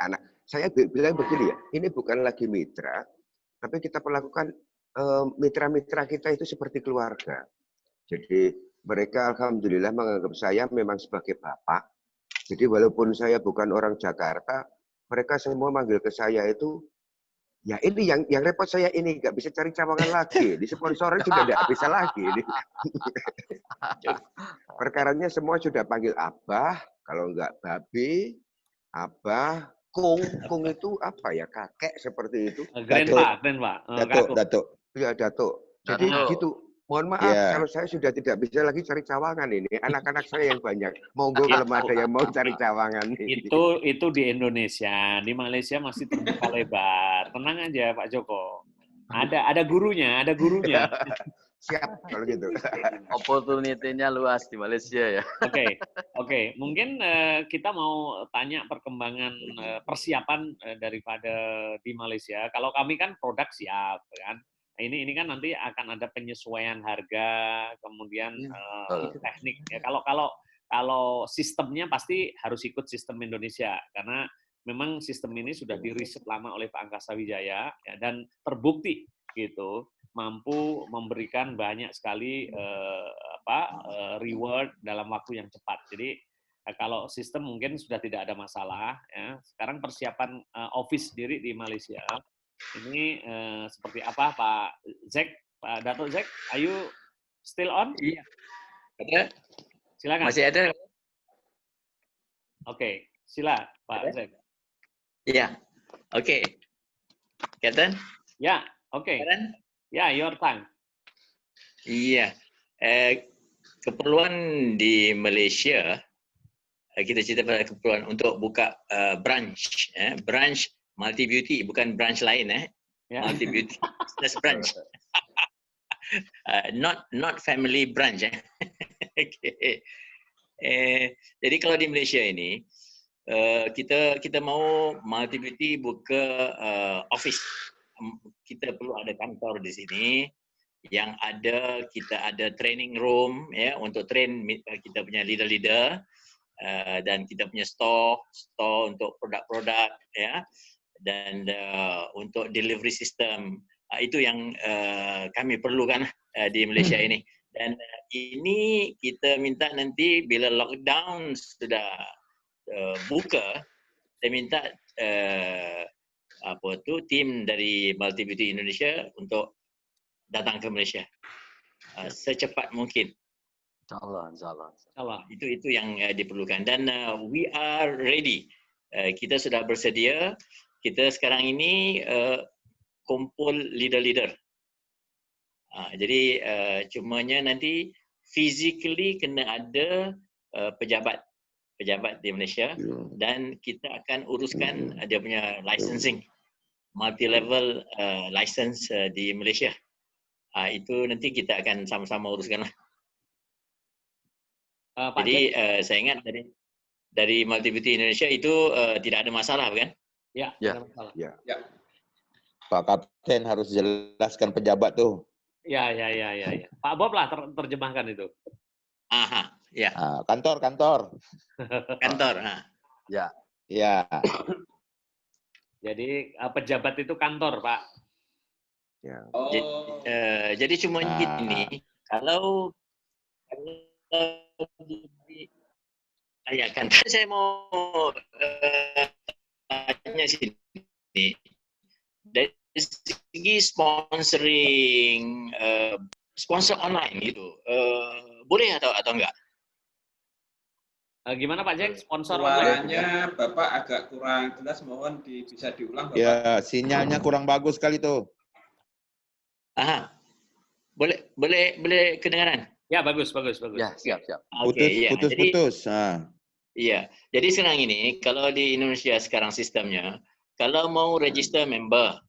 anak. Saya bilang begini ya, ini bukan lagi mitra, tapi kita perlakukan mitra-mitra kita itu seperti keluarga. Jadi mereka alhamdulillah menganggap saya memang sebagai bapak. Jadi walaupun saya bukan orang Jakarta, mereka semua manggil ke saya itu, ya ini yang repot saya ini, nggak bisa cari cawangan lagi. Di sponsornya sudah nggak bisa lagi. Perkaranya semua sudah panggil Abah, kalau nggak Babi, Abah, Kung itu apa ya, kakek seperti itu. Grandpa. Datuk. Ya, Datuk. Jadi gitu. Mohon maaf kalau saya sudah tidak bisa lagi cari cawangan ini. Anak-anak saya yang banyak. Monggo kalau ada yang mau cari cawangan. Itu di Indonesia, di Malaysia masih terbuka lebar. Tenang aja Pak Joko. Ada gurunya. Siap kalau gitu. opportunity-nya luas di Malaysia ya. Oke. Mungkin kita mau tanya perkembangan persiapan daripada di Malaysia. Kalau kami kan produk siap, kan. Ini kan nanti akan ada penyesuaian harga, kemudian teknik. Ya, kalau sistemnya pasti harus ikut sistem Indonesia, karena memang sistem ini sudah diriset lama oleh Pak Angkasa Wijaya, ya, dan terbukti gitu mampu memberikan banyak sekali reward dalam waktu yang cepat. Jadi kalau sistem mungkin sudah tidak ada masalah. Ya. Sekarang persiapan office sendiri di Malaysia. Ini seperti apa Pak Zek? Pak Dato' Zek, are you still on? Iya. Ada. Silakan. Masih ada. Oke, sila Pak Zek. Iya. Oke. Captain? Ya, oke. Ya, your time. Iya. Keperluan di Malaysia, kita cerita pada keperluan untuk buka branch. Branch Multi Beauty, bukan branch lain, Ya. Multi Beauty business branch. Not family branch. Okay. Jadi kalau di Malaysia ini kita mau Multibeauty buka office. Kita perlu ada kantor di sini yang ada, kita ada training room ya untuk train kita punya leader-leader, dan kita punya store untuk produk-produk ya, dan untuk delivery system. Itu yang kami perlukan di Malaysia ini. Dan ini kita minta nanti bila lockdown sudah buka, saya minta tim dari Multibeauty Indonesia untuk datang ke Malaysia secepat mungkin. Insyaallah. Itu yang diperlukan, dan we are ready. Kita sudah bersedia. Kita sekarang ini kumpul leader-leader. Jadi cumanya nanti physically kena ada pejabat di Malaysia, dan kita akan uruskan dia punya licensing, multi-level license di Malaysia. Itu nanti kita akan sama-sama uruskan lah. Jadi saya ingat dari Multibeauty Indonesia itu tidak ada masalah, bukan? Ya, Ya. tidak ada masalah. Ya. Pak Kapten harus jelaskan pejabat tuh. Ya. Pak Bob lah terjemahkan itu. Aha, ya. Kantor. Kantor. Ya. Ya. Jadi pejabat itu kantor, Pak. Ya. Jadi cuma gini, kalau kan saya mau tanya sini dari segi sponsoring, sponsor online gitu, boleh atau enggak? Gimana Pak Jack, sponsor online? Suaranya Bapak agak kurang jelas, mohon bisa diulang Bapak. Ya, sinyalnya kurang bagus sekali tuh. Aha, boleh kedengaran? Ya, bagus. Ya, siap. Oke, Putus. Iya, jadi sekarang ini kalau di Indonesia sekarang sistemnya, kalau mau register member,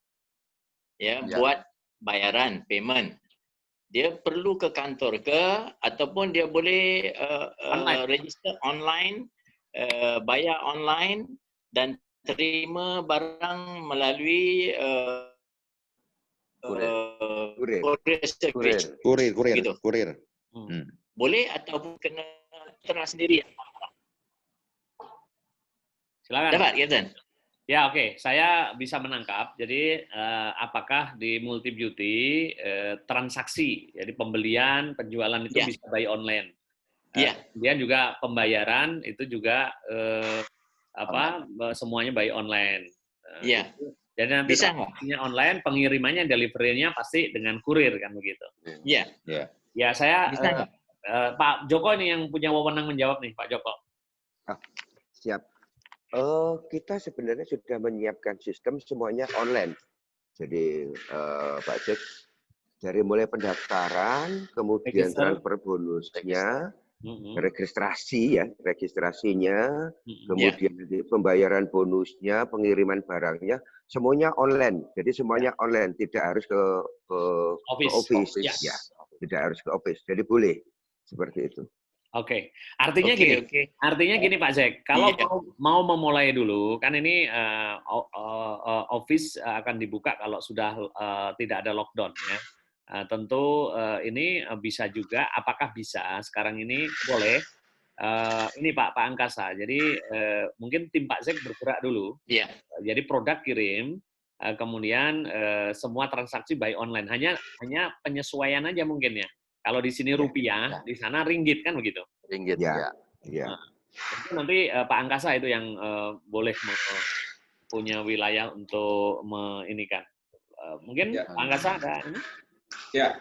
buat bayaran, payment, dia perlu ke kantor ataupun dia boleh register online, bayar online, dan terima barang melalui Kurir. Boleh ataupun kena ternak sendiri? Silakan. Dapat, Captain? Ya, oke. Saya bisa menangkap. Jadi, apakah di Multibeauty transaksi, jadi pembelian, penjualan itu bisa by online? Kemudian juga pembayaran itu juga semuanya by online. Iya. Jadi nanti transaksinya online, pengirimannya, delivery-nya pasti dengan kurir kan begitu. Iya. Ya, saya Pak Joko ini yang punya wewenang menjawab nih, Pak Joko. Siap. Kita sebenarnya sudah menyiapkan sistem semuanya online. Jadi Pak Jack, dari mulai pendaftaran, kemudian transfer bonusnya, registrasinya, kemudian pembayaran bonusnya, pengiriman barangnya, semuanya online. Jadi semuanya online, tidak harus ke office. Ya, tidak harus ke office. Jadi boleh seperti itu. Oke. Artinya gini Pak Jack, kalau mau memulai dulu, kan ini office akan dibuka kalau sudah tidak ada lockdown ya. Tentu ini bisa juga, apakah bisa sekarang ini boleh, ini Pak Angkasa, jadi mungkin tim Pak Jack bergerak dulu, jadi produk kirim, kemudian semua transaksi by online, hanya penyesuaian aja mungkin ya. Kalau di sini rupiah, di sana ringgit kan begitu? Ringgit, ya. Nanti Pak Angkasa itu yang boleh punya wilayah untuk menginikan. Mungkin Pak Angkasa ada ini? Ya,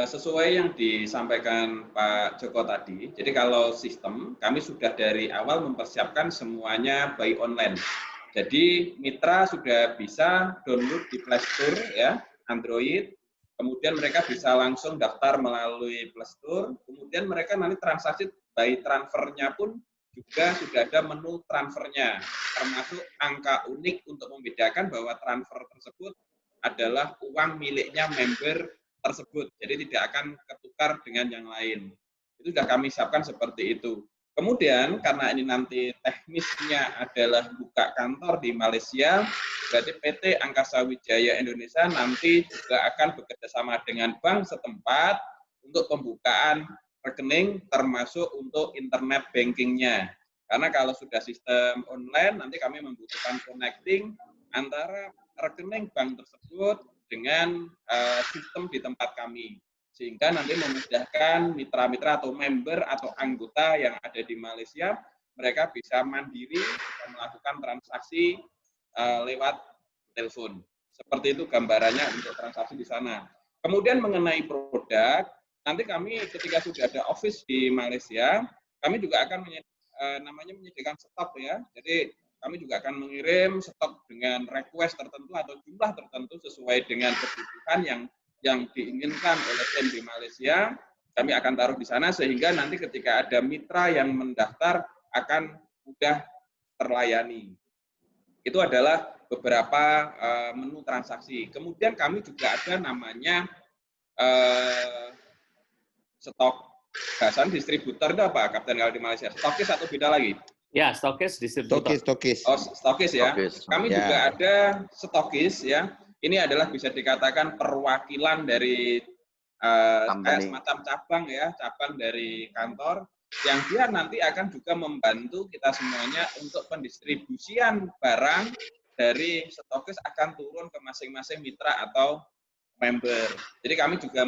sesuai yang disampaikan Pak Joko tadi, jadi kalau sistem, kami sudah dari awal mempersiapkan semuanya by online. Jadi mitra sudah bisa download di Play Store ya, Android. Kemudian mereka bisa langsung daftar melalui Play Store, kemudian mereka nanti transaksi by transfernya pun juga sudah ada menu transfernya, termasuk angka unik untuk membedakan bahwa transfer tersebut adalah uang miliknya member tersebut, jadi tidak akan ketukar dengan yang lain. Itu sudah kami siapkan seperti itu. Kemudian karena ini nanti teknisnya adalah buka kantor di Malaysia, berarti PT Angkasa Wijaya Indonesia nanti juga akan bekerjasama dengan bank setempat untuk pembukaan rekening termasuk untuk internet bankingnya. Karena kalau sudah sistem online, nanti kami membutuhkan connecting antara rekening bank tersebut dengan sistem di tempat kami. Sehingga nanti memudahkan mitra-mitra atau member atau anggota yang ada di Malaysia, mereka bisa mandiri bisa melakukan transaksi lewat telepon. Seperti itu gambarannya untuk transaksi di sana. Kemudian mengenai produk, nanti kami ketika sudah ada office di Malaysia, kami juga akan menyediakan stok ya. Jadi kami juga akan mengirim stok dengan request tertentu atau jumlah tertentu sesuai dengan kebutuhan yang diinginkan oleh tim di Malaysia, kami akan taruh di sana sehingga nanti ketika ada mitra yang mendaftar akan mudah terlayani. Itu adalah beberapa menu transaksi. Kemudian kami juga ada namanya stok bahasan distributor itu apa, Kapten, kalau di Malaysia? Stokis atau beda lagi? Ya, stokis distributor. Stokis. Oh, stokis ya. Stokis. Kami Ya. juga ada stokis ya. Ini adalah bisa dikatakan perwakilan dari kayak semacam cabang ya, cabang dari kantor yang dia nanti akan juga membantu kita semuanya untuk pendistribusian barang dari stokis akan turun ke masing-masing mitra atau member. Jadi kami juga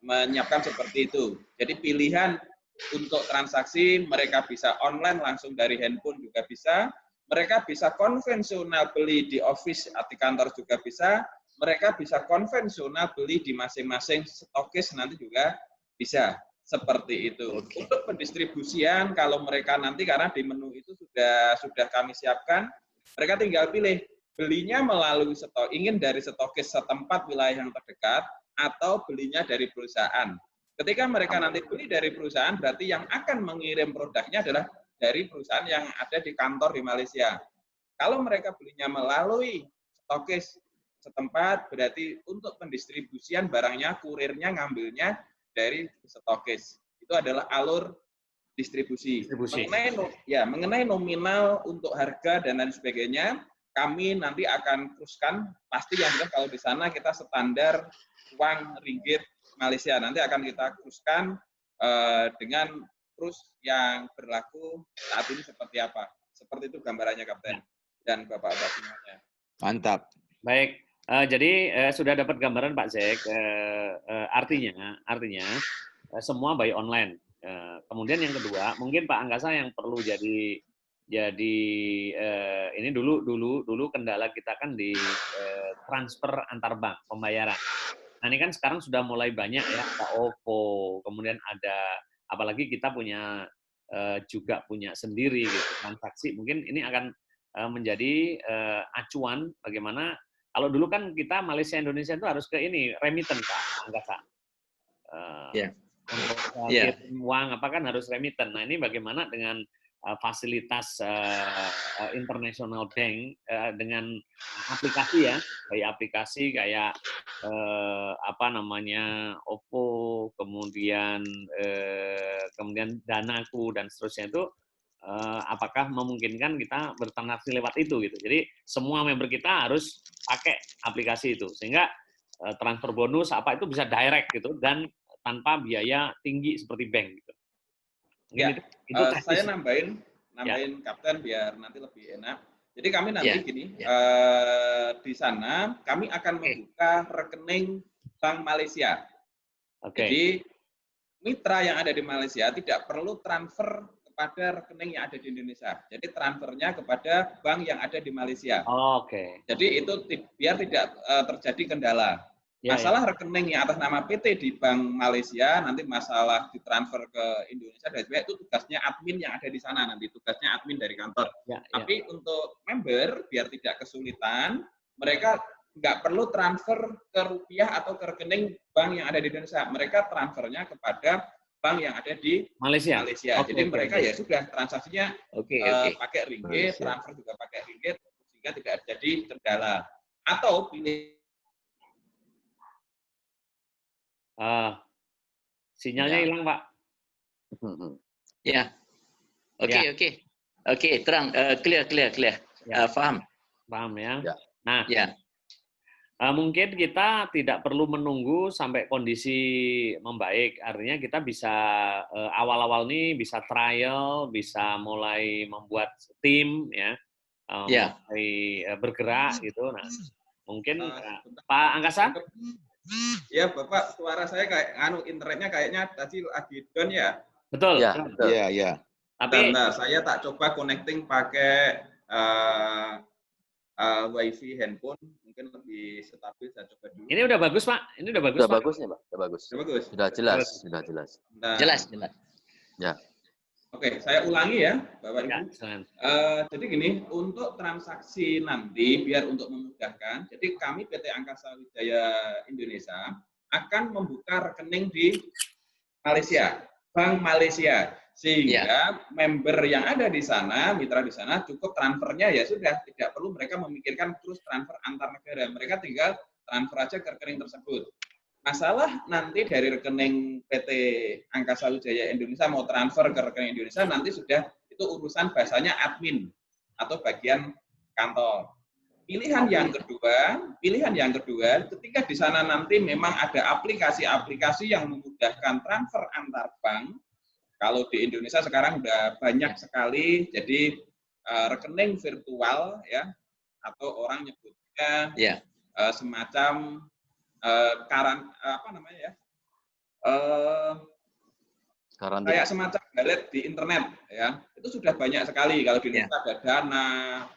menyiapkan seperti itu. Jadi pilihan untuk transaksi mereka bisa online langsung dari handphone juga bisa, mereka bisa konvensional beli di office atau di kantor juga bisa, mereka bisa konvensional beli di masing-masing stokis nanti juga bisa. Seperti itu. Oke. Untuk pendistribusian kalau mereka nanti karena di menu itu sudah kami siapkan, mereka tinggal pilih belinya melalui ingin dari stokis setempat wilayah yang terdekat atau belinya dari perusahaan. Ketika mereka nanti beli dari perusahaan, berarti yang akan mengirim produknya adalah dari perusahaan yang ada di kantor di Malaysia. Kalau mereka belinya melalui stokis setempat, berarti untuk pendistribusian barangnya, kurirnya ngambilnya dari stokis. Itu adalah alur distribusi. Mengenai nominal untuk harga dan lain sebagainya, kami nanti akan teruskan, pasti yang jelas kalau di sana kita standar uang ringgit Malaysia. Nanti akan kita teruskan dengan terus yang berlaku saat ini seperti apa. Seperti itu gambarannya, Kapten dan Bapak-Bapak semuanya. Mantap. Baik, jadi sudah dapat gambaran Pak Zek. Artinya semua by online. Kemudian yang kedua, mungkin Pak Angkasa yang perlu jadi ini dulu kendala kita kan di transfer antar bank pembayaran. Nah ini kan sekarang sudah mulai banyak ya, ada OVO, kemudian ada apalagi kita juga punya sendiri gitu transaksi. Mungkin ini akan menjadi acuan bagaimana kalau dulu kan kita Malaysia Indonesia itu harus ke ini remittance Pak Angkasa. Untuk kirim uang apa kan harus remittance. Nah ini bagaimana dengan fasilitas international bank dengan aplikasi ya, kayak aplikasi kayak OVO, kemudian Danaku dan seterusnya itu apakah memungkinkan kita bertransaksi lewat itu gitu. Jadi semua member kita harus pakai aplikasi itu sehingga transfer bonus apa itu bisa direct gitu dan tanpa biaya tinggi seperti bank gitu. Mungkin itu saya nambahin Kapten biar nanti lebih enak. Jadi kami nanti di sana kami akan membuka rekening Bank Malaysia. Jadi mitra yang ada di Malaysia tidak perlu transfer kepada rekening yang ada di Indonesia. Jadi transfernya kepada bank yang ada di Malaysia. Jadi itu biar tidak terjadi kendala. Masalah rekening yang atas nama PT di Bank Malaysia, nanti masalah ditransfer ke Indonesia, dan itu tugasnya admin yang ada di sana, nanti tugasnya admin dari kantor. Tapi untuk member, biar tidak kesulitan, mereka nggak perlu transfer ke rupiah atau ke rekening bank yang ada di Indonesia. Mereka transfernya kepada bank yang ada di Malaysia. Jadi mereka ya sudah transaksinya pakai ringgit, transfer juga pakai ringgit, sehingga tidak jadi kendala. Atau pilih sinyalnya hilang Pak. Ya. Okey, okey. Okey, terang. Clear. Ya. Faham? Paham ya? Ya. Nah, Ya. mungkin kita tidak perlu menunggu sampai kondisi membaik. Artinya kita bisa awal-awal nih bisa trial, bisa mulai membuat tim ya, Ya. mulai bergerak gitu. Nah, mungkin Sebentar. Pak Angkasa? Ya, Bapak, suara saya kayak internetnya kayaknya tadi lagi down ya. Betul. Ya, betul. Iya, iya. Tapi Bentar, saya tak coba connecting pakai WiFi handphone, mungkin lebih stabil. Saya coba dulu. ini udah bagus, Pak. Ini udah bagus, Sudah Pak. bagus nih, Pak. Sudah bagus. Sudah bagus. Sudah jelas, sudah jelas. Nah, Jelas. Ya. Oke, saya ulangi ya, Bapak Ibu. Ya, silakan. Jadi gini, untuk transaksi nanti biar untuk memudahkan, jadi kami PT Angkasa Wijaya Indonesia akan membuka rekening di Malaysia, Bank Malaysia, sehingga member yang ada di sana, mitra di sana cukup transfernya ya sudah, tidak perlu mereka memikirkan terus transfer antar negara, mereka tinggal transfer aja ke rekening tersebut. Masalah nanti dari rekening PT Angkasa Wijaya Indonesia mau transfer ke rekening Indonesia nanti sudah itu urusan bahasanya admin atau bagian kantor. Pilihan yang kedua, ketika di sana nanti memang ada aplikasi-aplikasi yang memudahkan transfer antar bank. Kalau di Indonesia sekarang sudah banyak sekali, jadi rekening virtual ya, atau orang nyebutnya semacam kayak semacam wallet di internet ya, itu sudah banyak sekali. Kalau di Indonesia ada Dana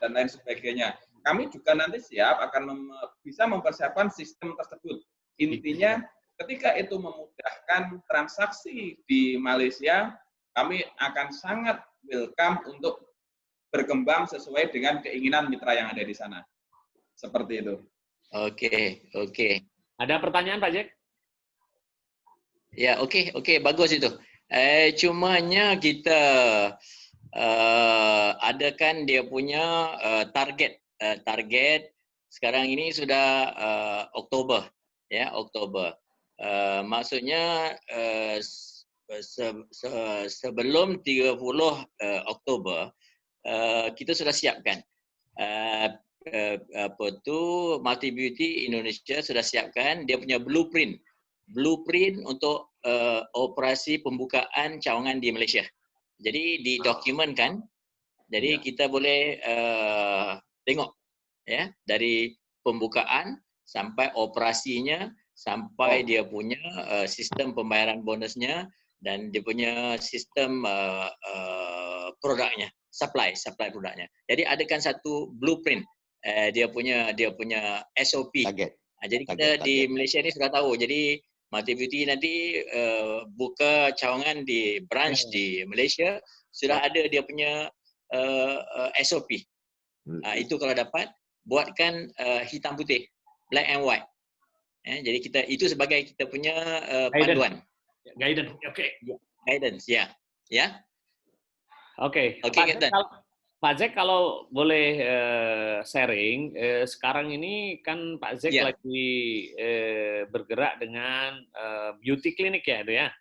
dan lain sebagainya. Kami juga nanti siap akan bisa mempersiapkan sistem tersebut. Intinya ketika itu memudahkan transaksi di Malaysia, kami akan sangat welcome untuk berkembang sesuai dengan keinginan mitra yang ada di sana. Seperti itu. Oke. Ada pertanyaan, Pak Jack? Ya, oke, bagus itu. Cumanya kita adakan dia punya target sekarang ini sudah Oktober ya, Oktober. Maksudnya sebelum 30 Oktober kita sudah siapkan Multi Beauty Indonesia sudah siapkan dia punya blueprint untuk operasi pembukaan cawangan di Malaysia. Jadi didokumenkan. Jadi kita boleh tengok ya dari pembukaan sampai operasinya sampai dia punya sistem pembayaran bonusnya dan dia punya sistem produknya, supply produknya. Jadi adakan satu blueprint dia punya SOP. Jadi kita di Malaysia ini sudah tahu. Jadi Multi Beauty nanti buka cawangan di branch di Malaysia sudah ada dia punya SOP. Itu kalau dapat buatkan hitam putih, black and white. Jadi kita itu sebagai kita punya panduan. Guidance. Oke. Guidance ya. Oke. Pak Jack kalau boleh sharing, sekarang ini kan Pak Jack lagi bergerak dengan beauty clinic ya, itu ya?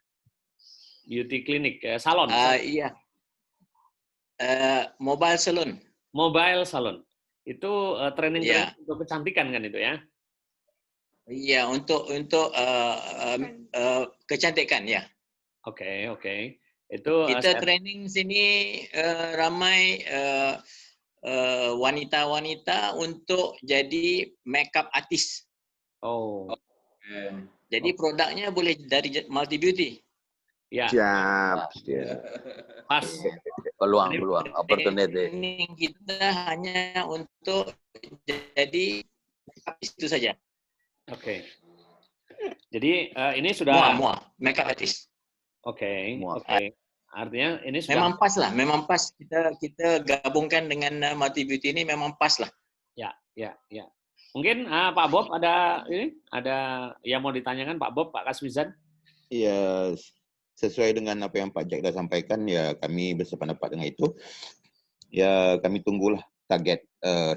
Beauty clinic, salon. Iya. Mobile salon. Mobile salon. Itu training untuk kecantikan kan itu ya? Iya, untuk kecantikan ya. Oke. Itu kita training sini ramai wanita-wanita untuk jadi makeup artist. Jadi produknya boleh dari Multi Beauty. Ya. Siap. Pas. Peluang opportunity. Training kita hanya untuk jadi itu saja. Oke. Jadi ini sudah makeup artist. Oke. Artinya ini sudah memang pas kita gabungkan dengan Multi Beauty ini memang pas lah. Ya. Mungkin Pak Bob ada yang mau ditanyakan Pak Bob, Pak Kasmizan? Iya, sesuai dengan apa yang Pak Jack sudah sampaikan ya kami bersependapat dengan itu. Ya kami tunggulah target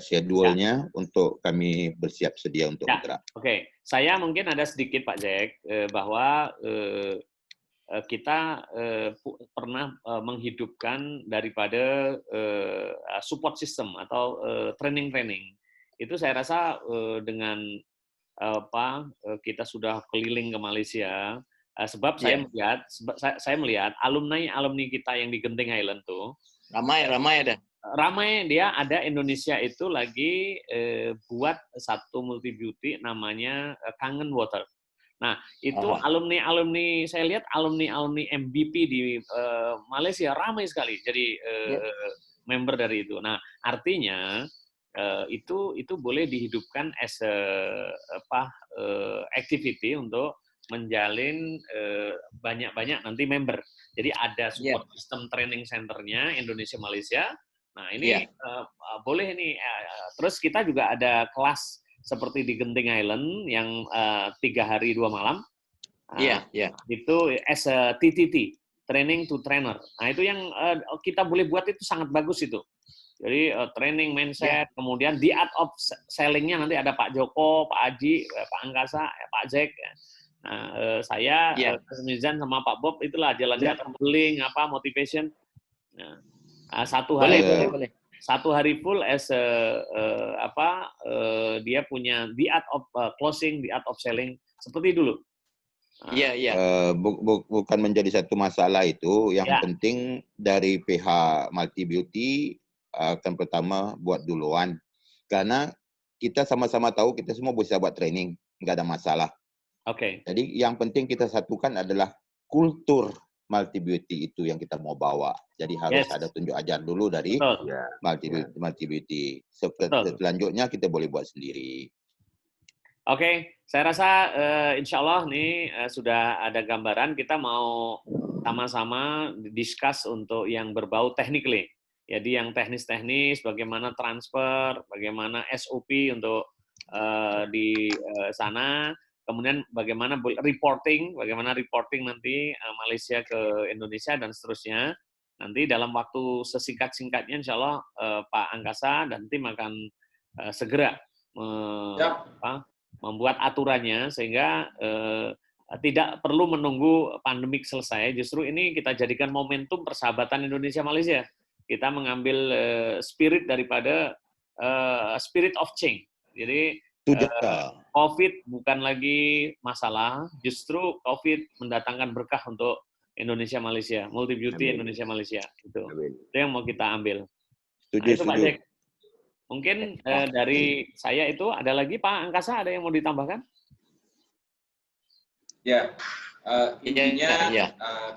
schedule-nya untuk kami bersiap sedia untuk bergerak. Oke. Saya mungkin ada sedikit Pak Jack bahwa kita pernah menghidupkan daripada support system atau training-training. Itu saya rasa dengan kita sudah keliling ke Malaysia, sebab saya melihat alumni kita yang di Genting Highland tuh Ramai ada. Ramai, dia ada Indonesia itu lagi buat satu multi beauty namanya Kangen Water. Nah, itu alumni saya lihat alumni MVP di Malaysia ramai sekali jadi member dari itu. Nah, artinya itu boleh dihidupkan as activity untuk menjalin banyak-banyak nanti member. Jadi ada support system training centernya Indonesia Malaysia. Nah, ini boleh nih. Terus kita juga ada kelas seperti di Genting Island yang 3 hari 2 malam. Itu as a TTT, training to trainer. Nah, itu yang kita boleh buat itu sangat bagus itu. Jadi training mindset, kemudian the art of selling-nya nanti ada Pak Joko, Pak Aji, Pak Angkasa, Pak Zek. Nah, saya, Mas Mizan sama Pak Bob itulah jalan-jalan bowling, motivation. Nah, satu hari full as dia punya the art of closing, the art of selling seperti dulu. Bukan menjadi satu masalah itu. Yang penting dari pihak Multi Beauty akan pertama buat duluan. Karena kita sama-sama tahu kita semua bisa buat training, nggak ada masalah. Oke. Jadi yang penting kita satukan adalah kultur Multi Beauty itu yang kita mau bawa. Jadi harus ada tunjuk ajar dulu dari Multi Beauty. Selanjutnya kita boleh buat sendiri. Oke, saya rasa insya Allah nih sudah ada gambaran. Kita mau sama-sama discuss untuk yang berbau technically. Jadi yang teknis-teknis, bagaimana transfer, bagaimana SOP untuk di sana, kemudian bagaimana reporting nanti Malaysia ke Indonesia dan seterusnya. Nanti dalam waktu sesingkat-singkatnya, insya Allah Pak Angkasa dan tim akan segera membuat aturannya sehingga tidak perlu menunggu pandemik selesai. Justru ini kita jadikan momentum persahabatan Indonesia-Malaysia. Kita mengambil spirit daripada spirit of change. Jadi COVID bukan lagi masalah, justru COVID mendatangkan berkah untuk Indonesia-Malaysia, Multi Beauty Indonesia-Malaysia. Itu yang mau kita ambil. Itu Pak Jack. Mungkin dari saya itu ada lagi Pak Angkasa, ada yang mau ditambahkan? Intinya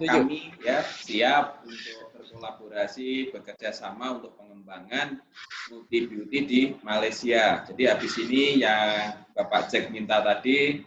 kami siap untuk berkolaborasi, bekerja sama untuk pengembangan Multi Beauty di Malaysia. Jadi habis ini yang Bapak Jack minta tadi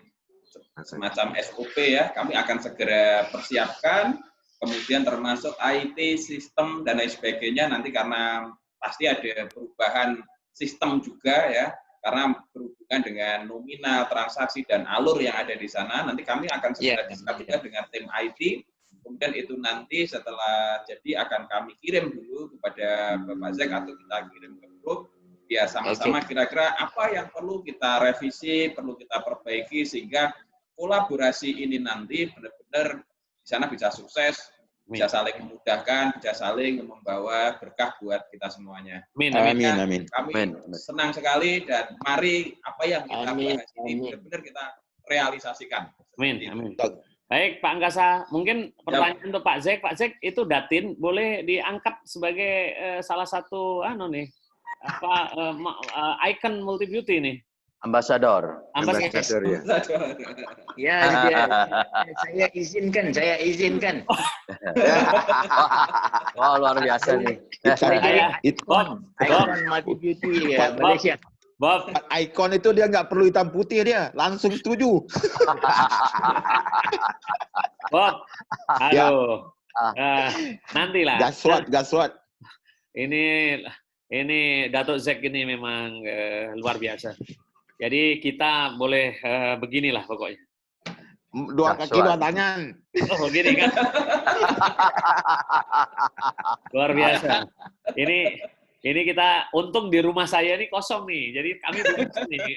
semacam SOP kami akan segera persiapkan, kemudian termasuk IT, sistem dan lain sebagainya nanti karena pasti ada perubahan sistem juga karena berhubungan dengan nominal, transaksi, dan alur yang ada di sana. Nanti kami akan segera diskusikan dengan tim IT. Kemudian itu nanti setelah jadi akan kami kirim dulu kepada Bapak Zek atau kita kirim ke grup. Ya sama-sama kira-kira apa yang perlu kita revisi, perlu kita perbaiki sehingga kolaborasi ini nanti benar-benar di sana bisa sukses, bisa saling memudahkan, bisa saling membawa berkah buat kita semuanya. Amin. Kami senang sekali dan mari apa yang kita bahas ini benar-benar kita realisasikan. Amin. Baik, Pak Angkasa, mungkin pertanyaan untuk Pak Zek. Pak Zek, itu Datin boleh diangkat sebagai salah satu icon Multi Beauty nih. Ambasador ya. Saya izinkan. Oh, luar biasa nih. Icon Multi Beauty Malaysia. Bob, icon itu dia nggak perlu hitam putih, dia langsung setuju. Bob, aduh, nantilah. Gaswat. Ini Datuk Zek ini memang luar biasa. Jadi kita boleh beginilah pokoknya. 2 kaki 2 tangan. Oh, begini kan? Luar biasa. Ini kita untung di rumah saya ini kosong nih, jadi kami duduk sini.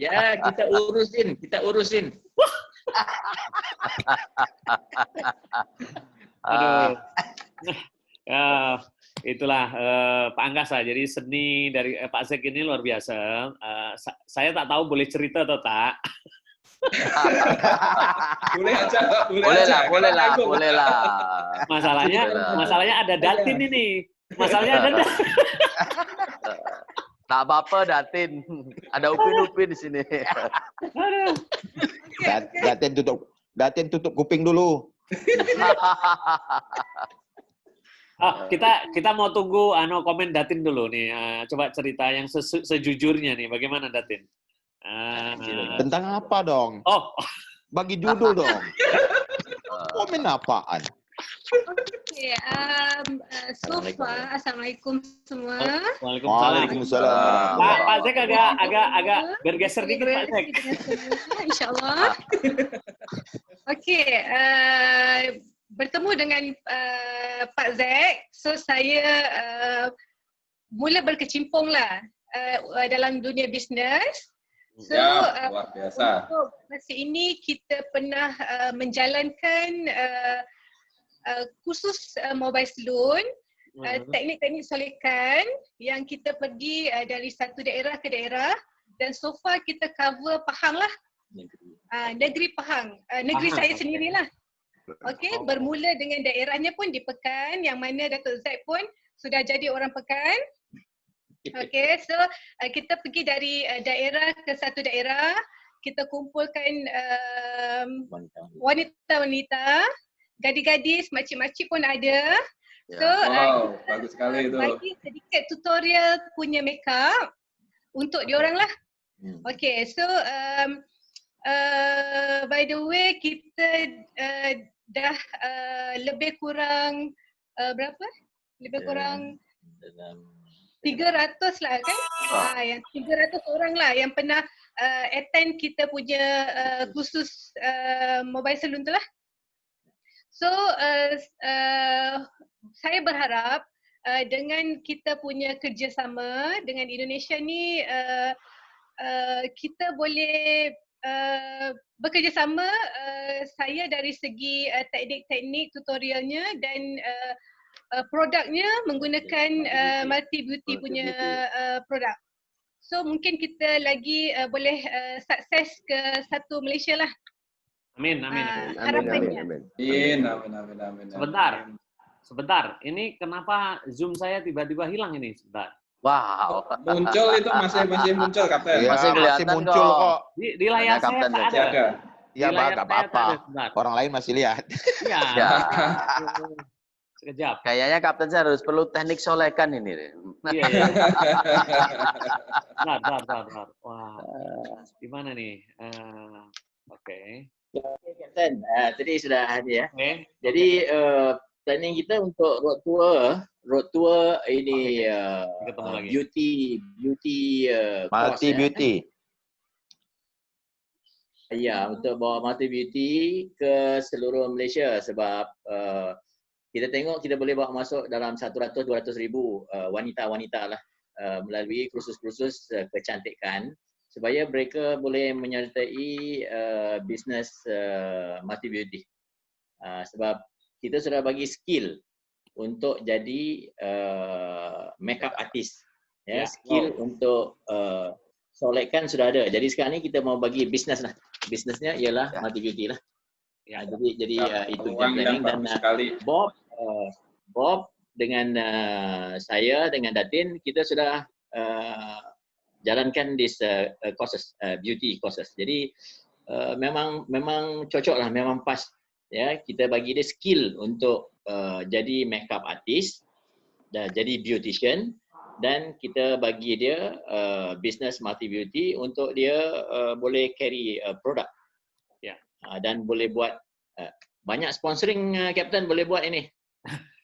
Ya, kita urusin. Aduh. Ya, itulah Pak Angkasa. Jadi seni dari Pak Zek ini luar biasa. Saya tak tahu boleh cerita atau tak. Boleh aja, Pak. Boleh aja. Boleh lah. Masalahnya ada Datin ini. Masalahnya ada Datin. Tak apa-apa, Datin. Ada Upin-Upin di sini. Datin tutup kuping dulu. Kita mau tunggu komen Datin dulu nih. Coba cerita yang sejujurnya nih. Bagaimana Datin? Tentang apa dong? Oh, Bagi judul dong. Komen apaan? Oke, so far, Assalamualaikum semua. Waalaikumsalam. Pak Zek agak bergeser dikit Pak Zek. InsyaAllah. Oke, bertemu dengan Pak Zek, so saya mula berkecimpung lah dalam dunia bisnes. So, luar biasa. Untuk masa ini kita pernah menjalankan kursus mobile salon, teknik-teknik solekan yang kita pergi dari satu daerah ke daerah, dan so far kita cover Pahang lah. Negeri Pahang, negeri saya sendirilah. Okey, bermula dengan daerahnya pun di Pekan, yang mana Datuk Zaid pun sudah jadi orang Pekan. Okey, so kita pergi dari daerah ke satu daerah, kita kumpulkan wanita-wanita, gadis-gadis, makcik-makcik pun ada. So, bagus sekali itu. bagi sedikit tutorial punya makeup untuk diorang lah. Okey, so by the way, kita dah lebih kurang berapa? Lebih kurang 300 lah kan? Yang 300 orang lah yang pernah attend kita punya kursus mobile salon tu lah. So, saya berharap dengan kita punya kerjasama dengan Indonesia ni, kita boleh bekerjasama, saya dari segi teknik-teknik tutorialnya dan produknya menggunakan Multi Beauty punya produk. So mungkin kita lagi boleh sukses ke satu Malaysia lah. Amin. Harapannya. Amin. Sebentar. Ini kenapa Zoom saya tiba-tiba hilang ini? Sebentar. Wow. Muncul itu masih muncul, Kapten. Ya, Masih kelihatan muncul kok. Di layar saya Kapten tak Masih ada. ada. Ya, nggak apa-apa. Orang lain masih lihat. Iya. Ya. Sekejap. Kayaknya Kapten saya harus perlu teknik solekan ini. Iya. Bentar. Wah, gimana nih? Oke. Kapten, tadi sudah ada ya. Oke. Jadi planning kita untuk road tour ini Ketemu lagi. beauty course, Multi Beauty. Ya, untuk bawa Multi Beauty ke seluruh Malaysia sebab kita tengok kita boleh bawa masuk dalam 100-200 ribu wanita-wanita lah melalui kursus-kursus kecantikan supaya mereka boleh menyertai bisnes Multi Beauty. Sebab kita sudah bagi skill untuk jadi makeup artist. Ya, skill untuk solekan sudah ada. Jadi sekarang ni kita mau bagi bisnes lah. Bisnesnya ialah Multi Beauty lah. Ya, jadi itu planning dan Bob dengan saya dengan Datin kita sudah jalankan this courses, beauty courses. Jadi memang cocok lah, memang pas ya, kita bagi dia skill untuk jadi makeup artist dan jadi beautician, dan kita bagi dia business Multi Beauty untuk dia boleh carry produk ya, dan boleh buat banyak sponsoring. Kapten boleh buat ini.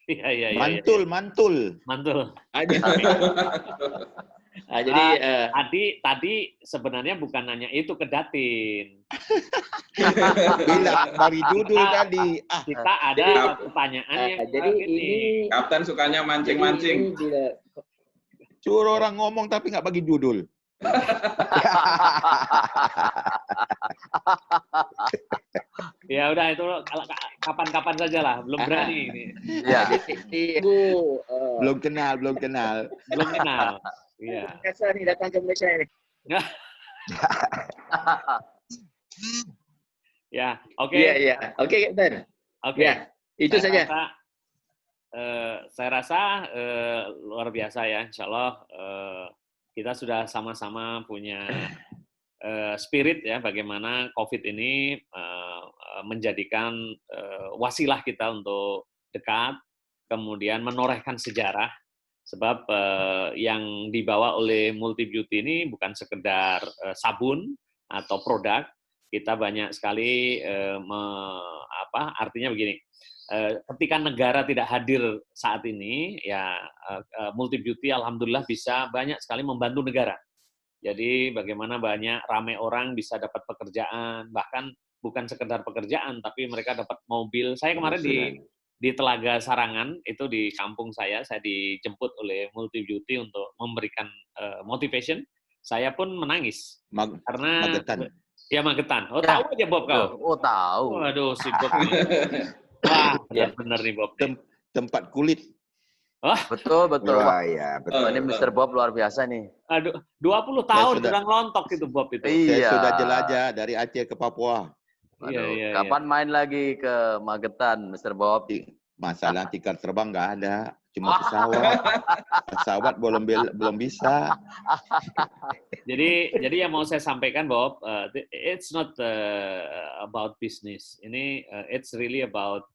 Iya. Mantul. Jadi tadi sebenarnya bukan hanya itu ke Datin. Bilang dari judul tadi. Kita ada pertanyaan yang jadi ini Kapten sukanya mancing-mancing. Suruh orang ngomong tapi nggak bagi judul. Ya udah itu kapan-kapan saja lah, belum berani ini. Ya. Jadi, Belum kenal. Belum kenal. Iya. biasa nih datang ke Malaysia ini. Ya, oke. Iya. Oke, Kapten. Oke. Ya, itu saja. Saya rasa luar biasa ya, insya Allah kita sudah sama-sama punya spirit ya, bagaimana COVID ini menjadikan wasilah kita untuk dekat, kemudian menorehkan sejarah, sebab yang dibawa oleh Multi Beauty ini bukan sekedar sabun atau produk, kita banyak sekali artinya begini. Ketika negara tidak hadir saat ini, ya Multi Beauty alhamdulillah bisa banyak sekali membantu negara. Jadi bagaimana banyak ramai orang bisa dapat pekerjaan, bahkan bukan sekedar pekerjaan, tapi mereka dapat mobil. Saya kemarin di Telaga Sarangan, itu di kampung saya dijemput oleh Multi Beauty untuk memberikan motivation. Saya pun menangis karena Magetan. Ya Magetan. Oh ya. Tahu aja Bob kau? Oh tahu. Waduh si Bob ini. Wah benar nih Bob. Tempat kulit. Oh, betul. Wah, ya, betul. Ini Mr. Bob luar biasa nih. Aduh, 20 tahun sedang lontok itu Bob itu. Iya. Saya sudah jelajah dari Aceh ke Papua. Iya. Kapan main lagi ke Magetan, Mr. Bob? Masalah tiket terbang nggak ada, cuma pesawat belum bisa. Jadi yang mau saya sampaikan Bob, it's not about business. Ini it's really about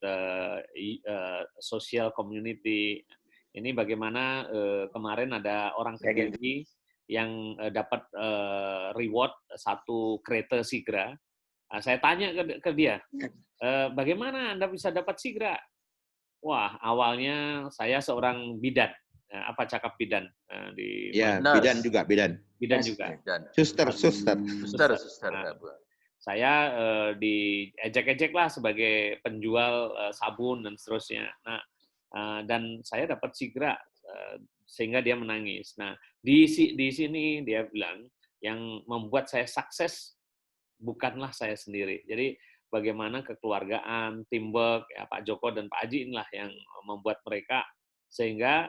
social community. Ini bagaimana kemarin ada orang KGI yang dapat reward 1 kereta Sigra. Saya tanya ke dia, bagaimana Anda bisa dapat Sigra? Wah, awalnya saya seorang bidan. Apa cakap bidan? Ya, bidan juga. Suster. Saya diejek-ejek lah sebagai penjual sabun dan seterusnya. Nah, dan saya dapat Sigra sehingga dia menangis. Nah, di sini dia bilang yang membuat saya sukses bukanlah saya sendiri. Jadi bagaimana kekeluargaan, teamwork, ya, Pak Joko dan Pak Haji inilah yang membuat mereka, sehingga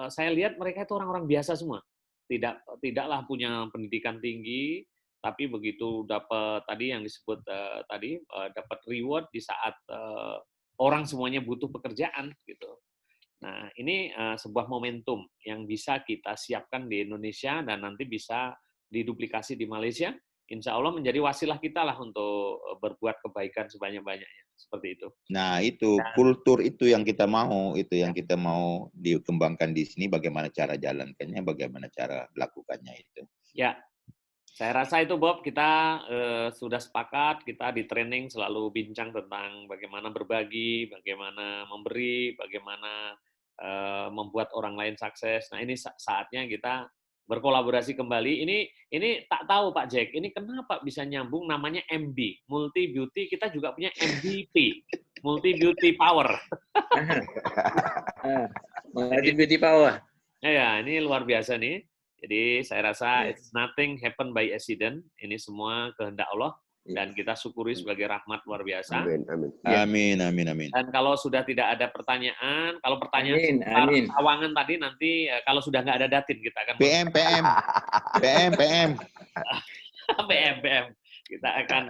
saya lihat mereka itu orang-orang biasa semua. Tidaklah punya pendidikan tinggi, tapi begitu dapat tadi yang disebut dapat reward di saat orang semuanya butuh pekerjaan gitu. Nah, ini sebuah momentum yang bisa kita siapkan di Indonesia dan nanti bisa diduplikasi di Malaysia. Insya Allah menjadi wasilah kita lah untuk berbuat kebaikan sebanyak-banyaknya. Seperti itu. Nah, itu kultur itu yang kita mau, dikembangkan di sini, bagaimana cara jalankannya, bagaimana cara melakukannya itu. Ya, saya rasa itu Bob, kita sudah sepakat, kita di training selalu bincang tentang bagaimana berbagi, bagaimana memberi, bagaimana membuat orang lain sukses. Nah, ini saatnya kita berkolaborasi kembali. Ini tak tahu Pak Jack, ini kenapa bisa nyambung namanya MB, Multi Beauty, kita juga punya MVP, Multi Beauty Power. Multi Beauty Power. Ya, ini luar biasa nih. Jadi saya rasa it's nothing happen by accident. Ini semua kehendak Allah dan kita syukuri sebagai rahmat luar biasa. Amin. Dan kalau sudah tidak ada pertanyaan, kalau pertanyaan Sawangan tadi nanti kalau sudah nggak ada datin kita akan PM. Kita akan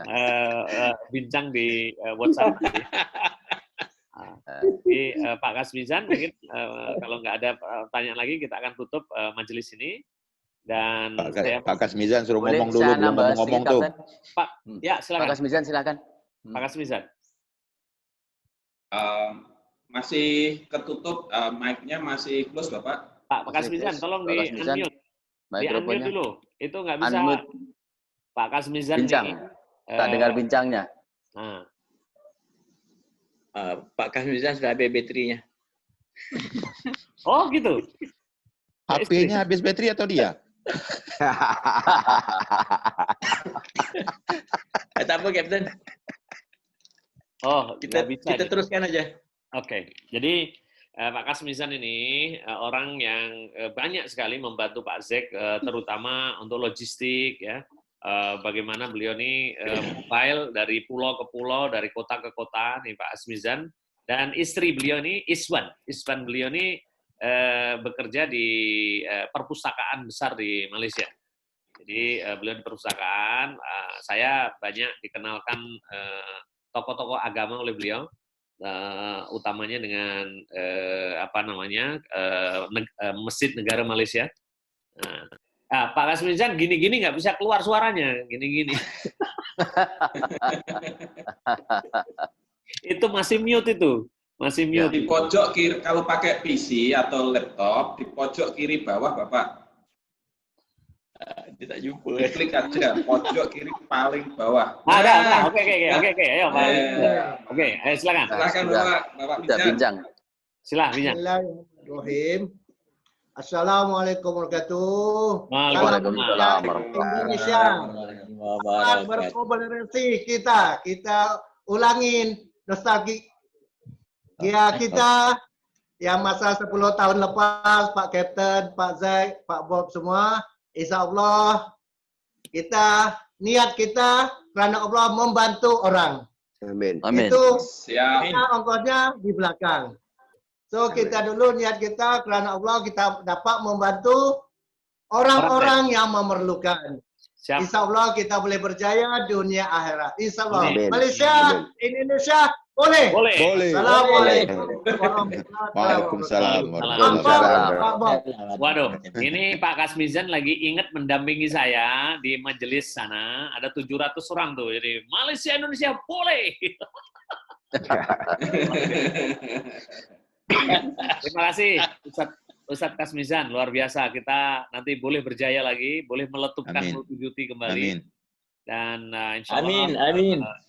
bincang di WhatsApp. Jadi Pak Kasmizan mungkin kalau nggak ada pertanyaan lagi kita akan tutup majelis ini. Dan Pak Kasmizan suruh ngomong dulu, belum ngomong tuh. Pak, ya silakan. Pak Kasmizan silakan. Pak Kasmizan. Masih ketutup, mic-nya masih close Bapak. Pak Kasmizan, tolong di-unmute. Di-unmute dulu. Itu nggak bisa. Unmute. Pak Kasmizan bincang. Tak dengar bincangnya. Nah. Pak Kasmizan sudah habis baterinya. Oh gitu. HP-nya habis bateri atau dia? Tak apa, Kapten. Oh, kita teruskan aja. Oke. Jadi Pak Kasmizan ini orang yang banyak sekali membantu Pak Zek, terutama untuk logistik ya. Bagaimana beliau ini mobile dari pulau ke pulau, dari kota ke kota nih Pak Kasmizan. Dan istri beliau ini Iswan beliau ini bekerja di perpustakaan besar di Malaysia. Jadi beliau di perpustakaan, saya banyak dikenalkan tokoh-tokoh agama oleh beliau. Utamanya dengan Masjid Negara Malaysia. Pak Kasmizan gini-gini nggak bisa keluar suaranya, gini-gini. Itu masih mute itu, masih mute. Di pojok kiri kalau pakai PC atau laptop di pojok kiri bawah Bapak. Dia tak jumpa. Klik aja pojok kiri paling bawah. Ada. Oke. Ayo Pak. Oke, silakan. Silakan Bapak Bincang. Silakan Bincang. Bismillahirrahmanirrahim. Assalamualaikum warahmatullahi Waalaikumsalam. Indonesia. Berkolaborasi kita ulangin nostalgia kita yang masa 10 tahun lepas, Pak Kapten, Pak Zek, Pak Bob semua. InsyaAllah niat kita kerana Allah membantu orang. Amin. Itu Siap. ongkosnya di belakang. So kita dulu niat kita kerana Allah kita dapat membantu orang-orang yang memerlukan. Siap. InsyaAllah kita boleh berjaya dunia akhirat. InsyaAllah. Amin. Malaysia, Indonesia, boleh. Assalamualaikum Waalaikumsalam. Waduh, ini Pak Kasmizan lagi ingat mendampingi saya di majelis sana. Ada 700 orang tuh. Jadi Malaysia, Indonesia, boleh. Terima kasih Ustadz Kasmizan, luar biasa. Kita nanti boleh berjaya lagi, boleh meletupkan multi-beauty kembali. Amin. Dan insya Allah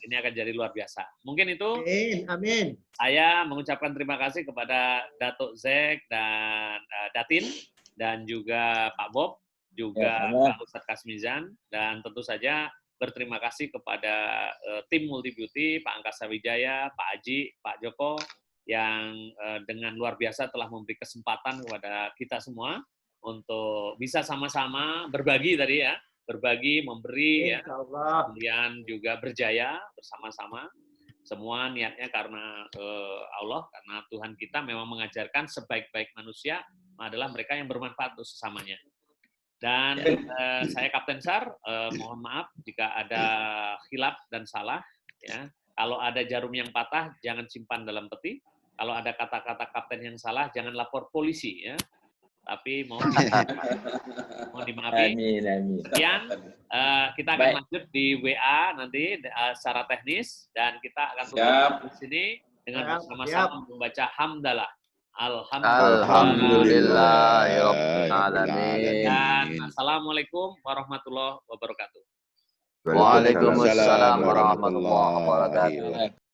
ini akan jadi luar biasa. Mungkin itu. Amin. Saya mengucapkan terima kasih kepada Datuk Zek dan Datin dan juga Pak Bob, juga Pak Ustadz Kasmizan, dan tentu saja berterima kasih kepada tim Multi Beauty, Pak Angkasa Wijaya, Pak Aji, Pak Joko, yang dengan luar biasa telah memberi kesempatan kepada kita semua untuk bisa sama-sama berbagi tadi ya. Berbagi, memberi, ya, kemudian juga berjaya bersama-sama. Semua niatnya karena Allah, karena Tuhan kita memang mengajarkan sebaik-baik manusia adalah mereka yang bermanfaat untuk sesamanya. Dan saya Kapten Sar, mohon maaf jika ada khilaf dan salah. Ya. Kalau ada jarum yang patah, jangan simpan dalam peti. Kalau ada kata-kata kapten yang salah, jangan lapor polisi. Ya. Tapi mohon dimaafi. Sekian, kita akan lanjut di WA nanti secara teknis dan kita akan tutup di sini dengan bersama-sama membaca hamdalah. Alhamdulillahirobbilalamin. Dan assalamualaikum warahmatullahi wabarakatuh. Waalaikumsalam warahmatullahi wabarakatuh.